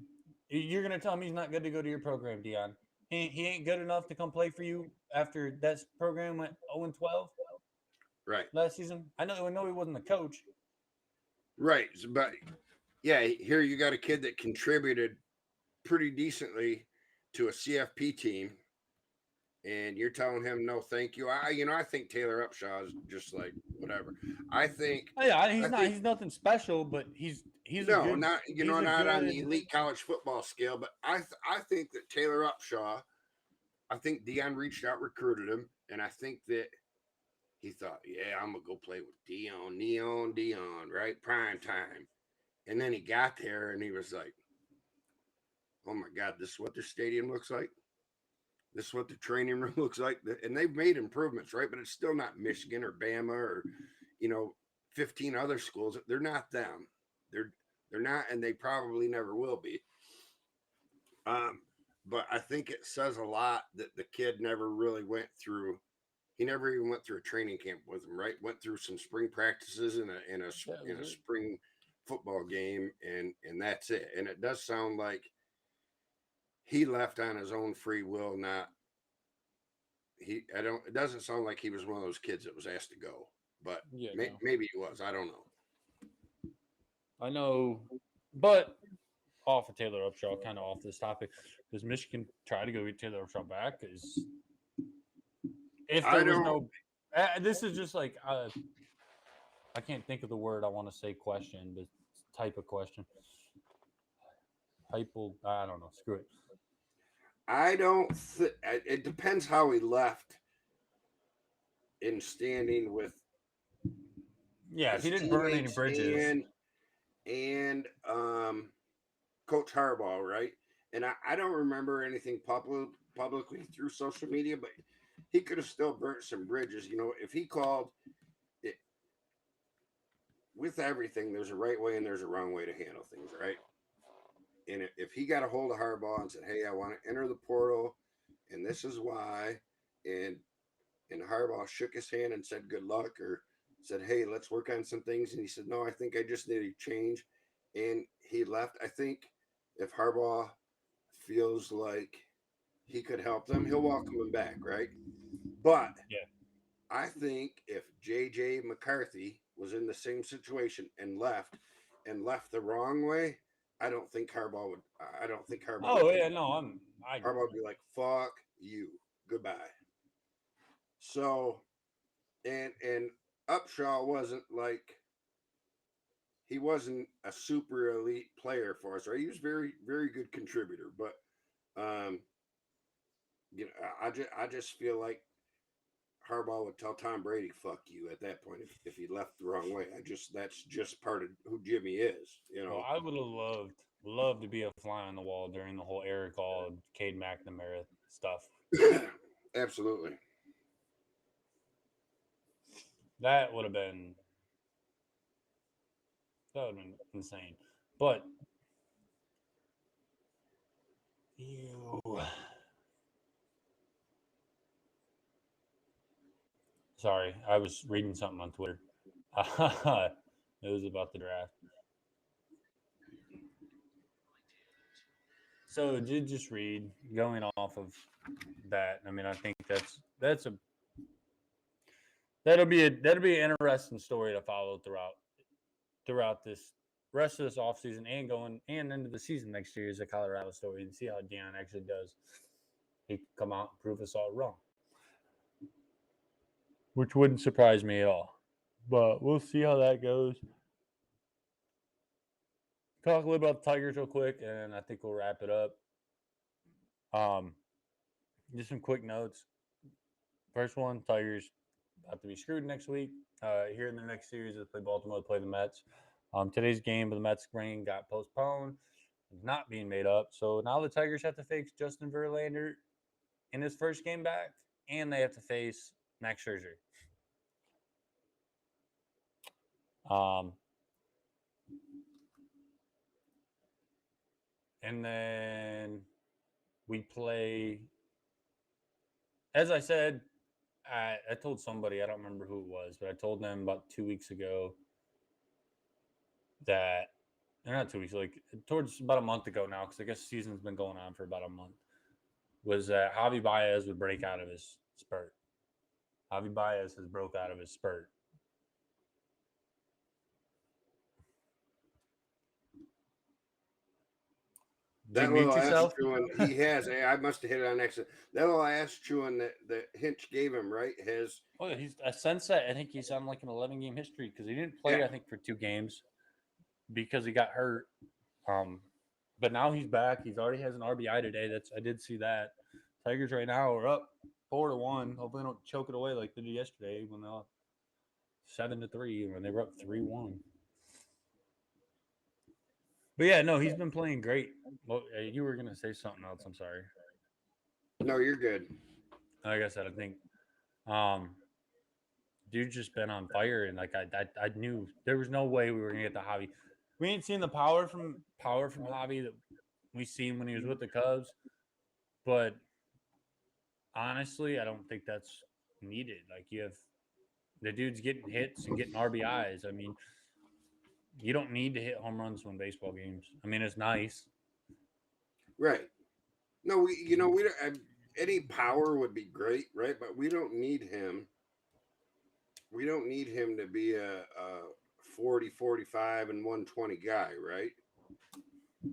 A: you're going to tell me he's not good to go to your program, Deion. He ain't good enough to come play for you after that program went 0 and 12
B: Right.
A: last season. I know he wasn't the coach.
B: Right. But yeah, here you got a kid that contributed pretty decently to a CFP team, and you're telling him no, thank you. I think Taylor Upshaw is just like whatever. I think,
A: Oh, yeah,
B: I
A: he's not.
B: think
A: He's nothing special, but he's a
B: no,
A: good.
B: not
A: He's a
B: not on the
A: good.
B: elite college football scale, but I think that Taylor Upshaw, I think Deion reached out, recruited him, and I think that he thought, yeah, I'm gonna go play with Deion, right? Prime time. And then he got there and he was like, oh my God, this is what the stadium looks like. This is what the training room looks like. And they've made improvements, right? But it's still not Michigan or Bama or, you know, 15 other schools. They're not them. They're they're not, and they probably never will be. Um, but I think it says a lot that the kid never really went through. He never even went through a training camp with him, right? Went through some spring practices
A: That
B: in
A: was
B: a
A: it.
B: spring football game, and that's it. And it does sound like he left on his own free will. Not he. I don't. It doesn't sound like he was one of those kids that was asked to go, but
A: Yeah, no,
B: maybe he was. I don't know.
A: I know, but off of Taylor Upshaw, kind of off this topic, does Michigan try to go get Taylor Upshaw back? Because if there
B: I
A: was
B: don't.
A: no, this is just like I can't think of the word I want to say. Question, but type of question. Hypo. I don't know. Screw it.
B: I don't. It depends how he left in standing with
A: Yeah, if
B: his
A: he didn't burn any
B: teammates
A: bridges.
B: and Coach Harbaugh, right? And I don't remember anything publicly through social media, but he could have still burnt some bridges. If he called it with everything, there's a right way and there's a wrong way to handle things, right? And if he got a hold of Harbaugh and said, "Hey, I want to enter the portal, and this is why," and Harbaugh shook his hand and said, "Good luck," or said, "Hey, let's work on some things," and he said, "No, I think I just need to change," and he left. I think if Harbaugh feels like he could help them, he'll welcome him back, right? But
A: Yeah.
B: I think if J.J. McCarthy was in the same situation and left the wrong way, I don't think Harbaugh would. I don't think Harbaugh would.
A: Oh yeah, no, I agree.
B: Harbaugh would be like, "Fuck you, goodbye." So, and Upshaw wasn't like he wasn't a super elite player for us, right? He was very good contributor, but um, I just feel like Harbaugh would tell Tom Brady, "Fuck you" at that point if he left the wrong way. That's just part of who Jimmy is,
A: Well, I would have loved to be a fly on the wall during the whole Eric All, Cade McNamara stuff.
B: Absolutely.
A: That would have been insane. But ew. Sorry, I was reading something on Twitter. It was about the draft. So did just read going off of that. I mean, I think that's a that'll be an interesting story to follow throughout this rest of this offseason and going and into the season next year is a Colorado story and see how Deion actually does. He could come out and prove us all wrong, which wouldn't surprise me at all. But we'll see how that goes. Talk a little about the Tigers real quick, and I think we'll wrap it up. Um, just some quick notes. First one, Tigers about to be screwed next week. Here in the next series, they play Baltimore, they play the Mets. Today's game of the Mets game got postponed. It's not being made up. So now the Tigers have to face Justin Verlander in his first game back, and they have to face Max Scherzer. Um, and then we play, as I said, I told somebody, I don't remember who it was, but I told them about 2 weeks ago that they're not 2 weeks, like towards about a month ago now, because I guess the season's been going on for about a month, was that Javi Baez would break out of his spurt. Javi Baez has broke out of his spurt. Did you
B: That
A: mute
B: little ass
A: yourself?
B: chewing he has, I must have hit it on accident. That little ass chewing that Hinch gave him, right? Has
A: Oh, he's I sense that. I think he's on like an 11-game history because he didn't play.
B: yeah.
A: I think for 2 games because he got hurt. But now he's back. He's already has an RBI today. I did see that. Tigers right now are up 4-1. Hopefully they don't choke it away like they did yesterday when they're up 7-3 when they were up 3-1. But yeah, no, he's been playing great. Well, you were gonna say something else. I'm sorry.
B: No, you're good.
A: Like I said, I think um, dude's just been on fire, and like I knew there was no way we were gonna get the Javi. We ain't seen the power from Javi that we seen when he was with the Cubs, but honestly, I don't think that's needed. Like you have the dude's getting hits and getting RBIs. I mean, you don't need to hit home runs when baseball games. I mean, it's nice.
B: Right. No, we don't. Any power would be great, right? But we don't need him. We don't need him to be a 40, 45, and 120 guy, right?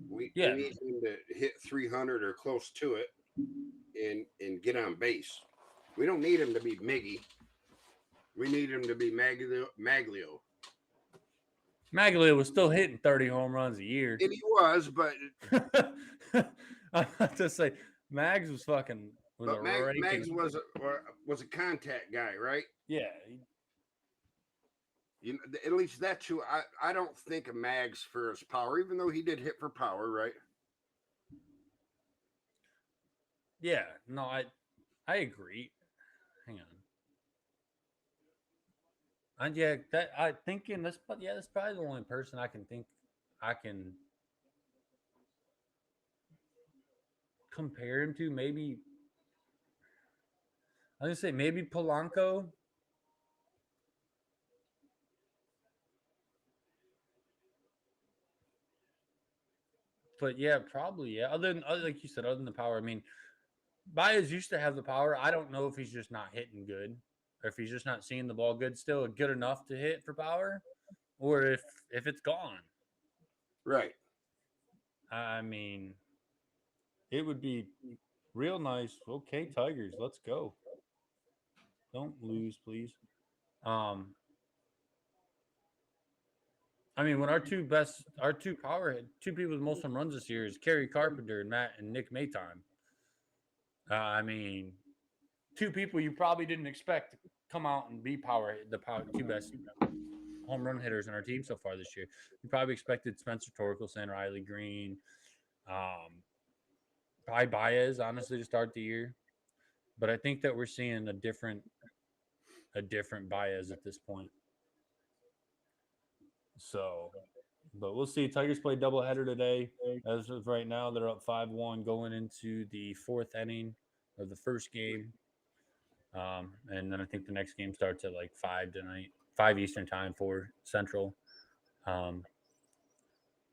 B: We
A: Yeah,
B: need him to hit 300 or close to it and get on base. We don't need him to be Miggy. We need him to be Maglio.
A: Maglia was still hitting 30 home runs a year.
B: And he was, but
A: I have to say, Mags was
B: Mags
A: raking.
B: was a contact guy, right?
A: Yeah,
B: You know, at least that's who I don't think of Mags for his power, even though he did hit for power, right?
A: yeah. No, I agree. Hang on. And yeah, that I thinking this, but yeah, that's probably the only person I can think I can compare him to. Maybe I was gonna say maybe Polanco. But yeah, probably yeah. Other like you said, other than the power, I mean, Baez used to have the power. I don't know if he's just not hitting good, or if he's just not seeing the ball good enough to hit for power, or if it's gone.
B: Right.
A: I mean, it would be real nice. Okay, Tigers, let's go. Don't lose, please. Um, I mean, when our two people with most home runs this year is Kerry Carpenter and Nick Maytime. I mean, two people you probably didn't expect to come out and be two best home run hitters in our team so far this year. You probably expected Spencer Torkelson, Riley Green, probably Baez, honestly, to start the year. But I think that we're seeing a different Baez at this point. So, but we'll see. Tigers play doubleheader today. As of right now, they're up 5-1 going into the fourth inning of the first game. And then I think the next game starts at like 5 tonight, 5 Eastern time, 4 Central. Um,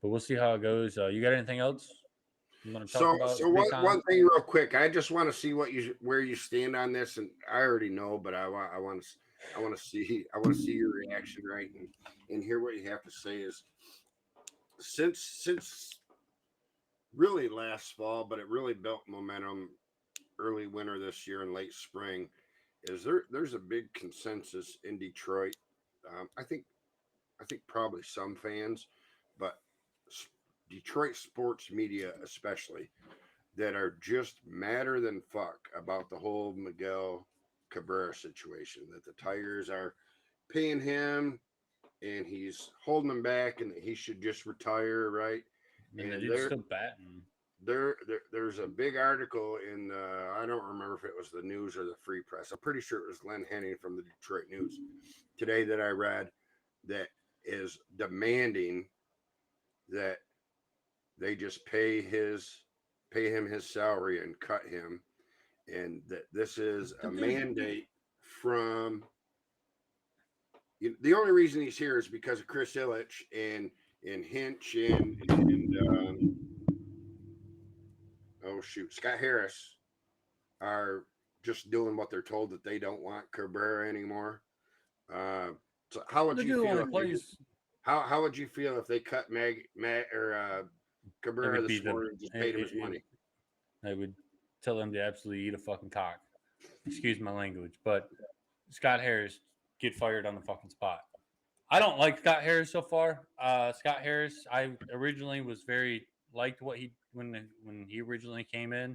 A: but we'll see how it goes. You got anything else you want to talk about?
B: So one thing real quick, I just want to see where you stand on this, and I already know, but I want to see your reaction, right, and hear what you have to say. Is since really last fall, but it really built momentum early winter this year and late spring. There's a big consensus in Detroit. I think probably some fans, but Detroit sports media especially, that are just madder than fuck about the whole Miguel Cabrera situation. That the Tigers are paying him and he's holding them back, and that he should just retire, right?
A: And the dude's still batting.
B: There's a big article in I don't remember if it was the News or the Free Press. I'm pretty sure it was Len Henning from the Detroit News today that I read, that is demanding that they just pay him his salary and cut him, and that this is a mandate from the only reason he's here is because of Chris Ilitch and Hinch and oh shoot, Scott Harris are just doing what they're told, that they don't want Cabrera anymore. So how would you feel? How would you feel if they cut Cabrera this morning and just paid him his money?
A: I would tell them to absolutely eat a fucking cock. Excuse my language, but Scott Harris, get fired on the fucking spot. I don't like Scott Harris so far. Scott Harris, I originally was very liked what he when he originally came in.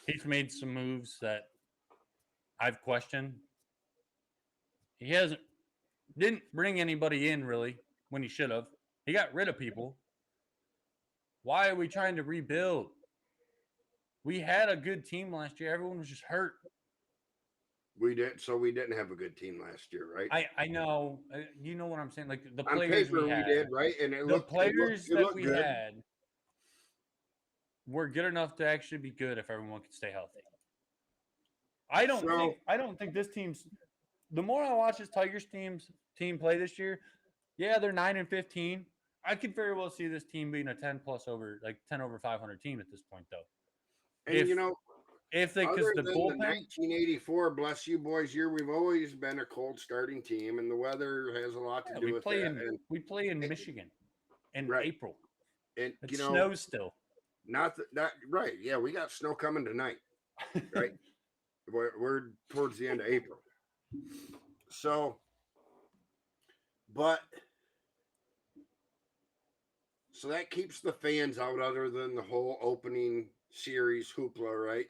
A: He's made some moves that I've questioned. He didn't bring anybody in really when he should have. He got rid of people. Why are we trying to rebuild? We had a good team last year. Everyone was just hurt.
B: We didn't have a good team last year, right?
A: I know. You know what I'm saying? Like the
B: on
A: players
B: paper we did, right? And
A: the players that we
B: good.
A: had were good enough to actually be good if everyone could stay healthy. I don't think this team's. The more I watch this Tigers team play this year, yeah, they're 9-15. I could very well see this team being a 10 over 500 team at this point, though.
B: And
A: if they, because the bullpen,
B: 1984, bless you boys year, we've always been a cold starting team, and the weather has a lot to do with that.
A: We play in Michigan in April,
B: and
A: it snows still.
B: Not right. Yeah, we got snow coming tonight, right? we're towards the end of April, so that keeps the fans out, other than the whole opening series hoopla, right?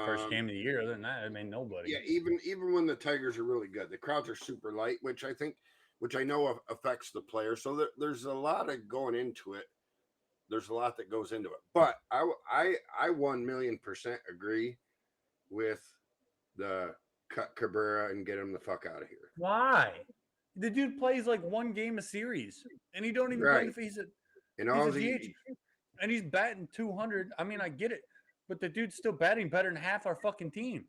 A: First game of the year. Other than that, I mean, nobody.
B: Yeah, even when the Tigers are really good, the crowds are super light, which I know affects the players. So there's a lot of going into it. There's a lot that goes into it. But I 1,000,000% agree with the cut Cabrera and get him the fuck out of here.
A: Why? The dude plays like one game a series, and he don't even play if he's a DH, and he's batting 200. I mean, I get it. But the dude's still batting better than half our fucking team.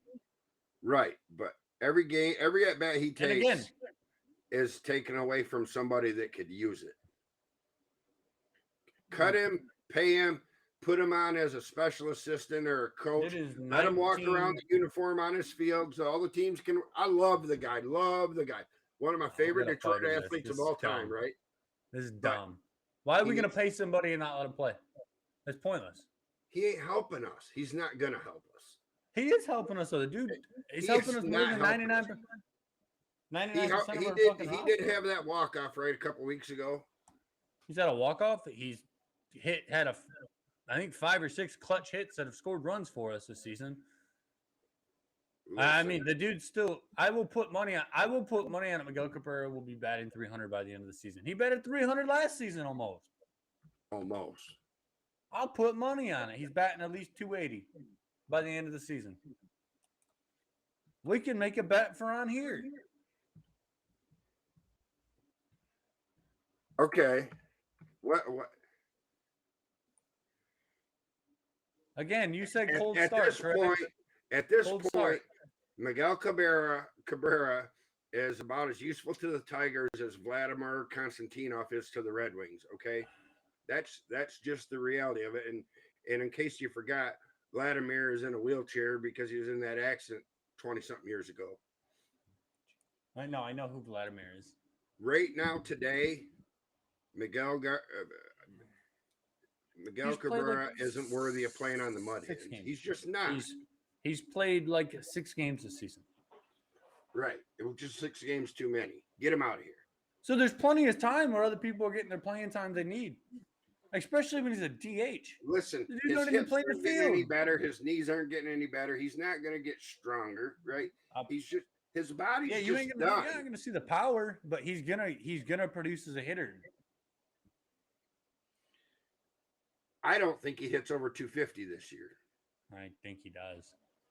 B: Right. But every at bat he takes is taken away from somebody that could use it. Cut him, pay him, put him on as a special assistant or a coach. Let him walk around the uniform on his field so all the teams can. I love the guy. Love the guy. One of my favorite Detroit athletes of all time, right?
A: This is dumb. Why are we going to pay somebody and not let him play? That's pointless.
B: He ain't helping us. He's not going to help us.
A: He is helping us, though. The dude is helping us more than 99%. 99%
B: he did have that walk-off right a couple weeks ago.
A: He's had a walk-off. He's had I think 5 or 6 clutch hits that have scored runs for us this season. Listen. I mean, the dude still. I will put money on that Miguel Cabrera will be batting 300 by the end of the season. He batted 300 last season almost. I'll put money on it. He's batting at least 280 by the end of the season. We can make a bet for on here.
B: Okay. What?
A: Again, you said cold start.
B: At this point, Miguel Cabrera is about as useful to the Tigers as Vladimir Konstantinov is to the Red Wings. Okay, that's just the reality of it. And in case you forgot, Vladimir is in a wheelchair because he was in that accident 20-something years ago.
A: I know who Vladimir is.
B: Right now, today, Miguel Cabrera isn't worthy of playing on the mud. He's just not.
A: He's played like 6 games this season.
B: Right. It was just 6 games too many. Get him out of here.
A: So there's plenty of time where other people are getting their playing time they need, especially when he's a DH.
B: Listen, his hips aren't getting any better. His knees aren't getting any better. He's not going to get stronger, right? He's just his body's
A: you're not going to see the power, but he's gonna produce as a hitter.
B: I don't think he hits over 250 this year.
A: I think he does.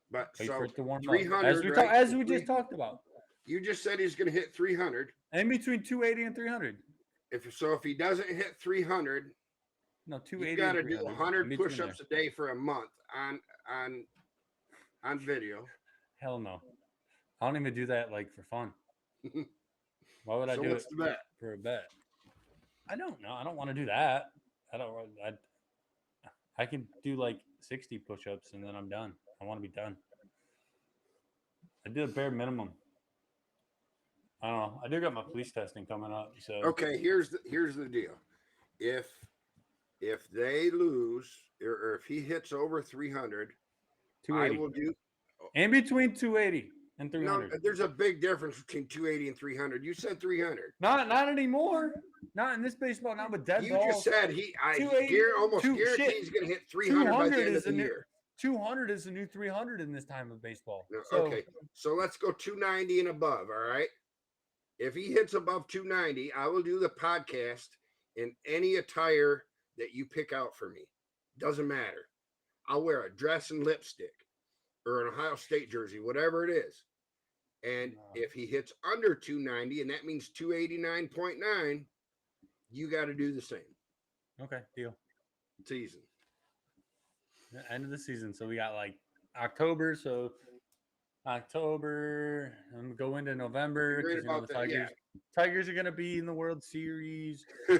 B: But
A: wait
B: so
A: for it to warm
B: 300,
A: up. As we just talked about.
B: You just said he's going to hit 300.
A: In between 280 and 300.
B: If he doesn't hit 300,
A: no, 280.
B: You got to do 100 push-ups a day for a month on video.
A: Hell no. I don't even do that like for fun. Why would I do it for a bet? I don't know. I don't want to do that. I can do like 60 push-ups and then I'm done. I want to be done. I do the bare minimum. I don't know. I do got my police testing coming up. So
B: okay, here's the deal. If they lose or if he hits over 300, I will do
A: in between 280 and 300.
B: No, there's a big difference between 280 and 300. You said 300.
A: Not anymore. Not in this baseball. Not with dead balls.
B: You just said almost guarantee he's going to hit 300 by the end of the year.
A: 200 is the new 300 in this time of baseball.
B: Okay, so let's go 290 and above. All right. If he hits above 290, I will do the podcast in any attire that you pick out for me. Doesn't matter. I'll wear a dress and lipstick or an Ohio State jersey, whatever it is. And if he hits under 290, and that means 289.9, you got to do the same.
A: Okay, deal.
B: Season.
A: End of the season. So we got like October. So October, I'm going into November. Tigers are going to be in the World Series. Yeah.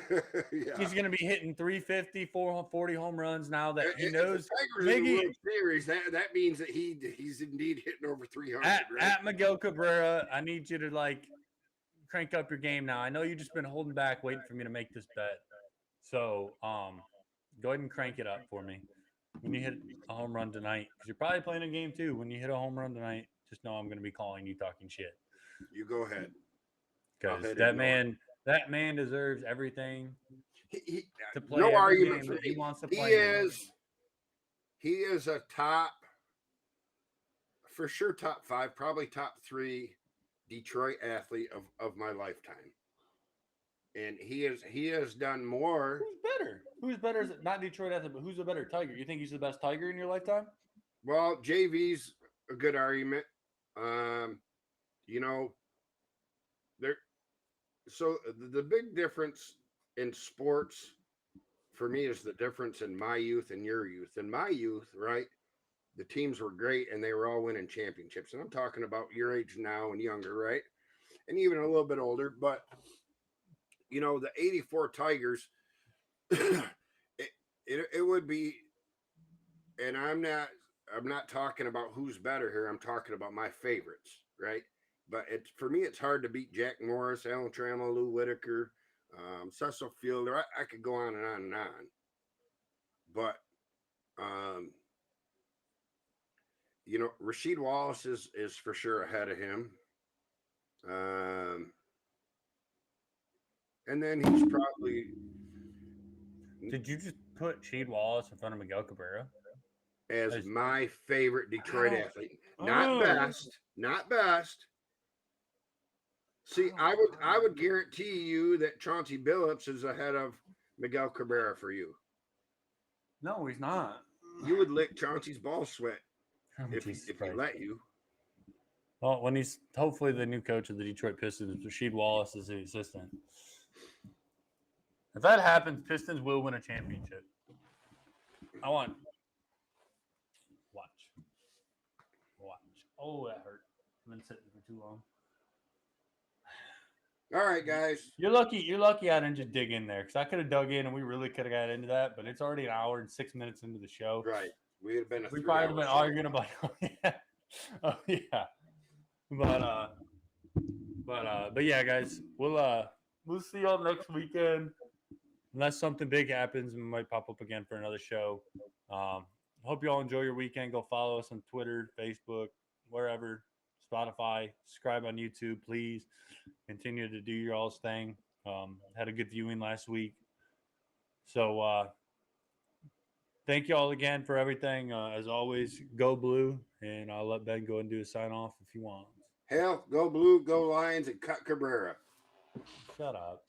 A: He's going to be hitting 350, 440 home runs now that he knows.
B: Tigers in the World Series, that means that he's indeed hitting over 300.
A: At Miguel Cabrera, I need you to like crank up your game now. I know you've just been holding back, waiting for me to make this bet. So go ahead and crank it up for me. When you hit a home run tonight, because you're probably playing a game too. When you hit a home run tonight, just know I'm going to be calling you talking shit.
B: You go ahead.
A: Because that man deserves everything to play.
B: No argument for
A: he wants to play.
B: He is a top, for sure, top 5, probably top 3 Detroit athlete of my lifetime. And he has done more.
A: Who's better? Is it not Detroit athlete, but who's a better Tiger? You think he's the best Tiger in your lifetime?
B: Well, JV's a good argument. So the big difference in sports for me is the difference in my youth and your youth. In my youth, right, the teams were great and they were all winning championships. And I'm talking about your age now and younger, right? And even a little bit older. But, the 84 Tigers, it would be, and I'm not talking about who's better here. I'm talking about my favorites, right? But it's for me, it's hard to beat Jack Morris, Alan Trammell, Lou Whitaker, Cecil Fielder. I could go on and on and on. But um, you know, Rasheed Wallace is for sure ahead of him. And then he's probably.
A: Did you just put Sheed Wallace in front of Miguel Cabrera?
B: As my favorite Detroit athlete. Not
A: Oh.
B: best, not best. See, I would guarantee you that Chauncey Billups is ahead of Miguel Cabrera for you.
A: No, he's not.
B: You would lick Chauncey's ball sweat if he
A: Christ.
B: let you.
A: Well, when he's hopefully the new coach of the Detroit Pistons, Rasheed Wallace is the assistant. If that happens, Pistons will win a championship. I want watch. Oh, that hurt. I've been sitting for too long.
B: All right, guys.
A: You're lucky I didn't just dig in there because I could have dug in and we really could have got into that, but it's already an hour and 6 minutes into the show.
B: Right. We'd have been
A: We probably have been arguing about oh yeah. But yeah, guys, we'll see y'all next weekend. Unless something big happens, we might pop up again for another show. Hope you all enjoy your weekend. Go follow us on Twitter, Facebook, wherever, Spotify. Subscribe on YouTube, please. Continue to do your all's thing. Had a good viewing last week. So thank you all again for everything. As always, go blue. And I'll let Ben go and do a sign off if you want.
B: Hell, go blue, go Lions, and cut Cabrera.
A: Shut up.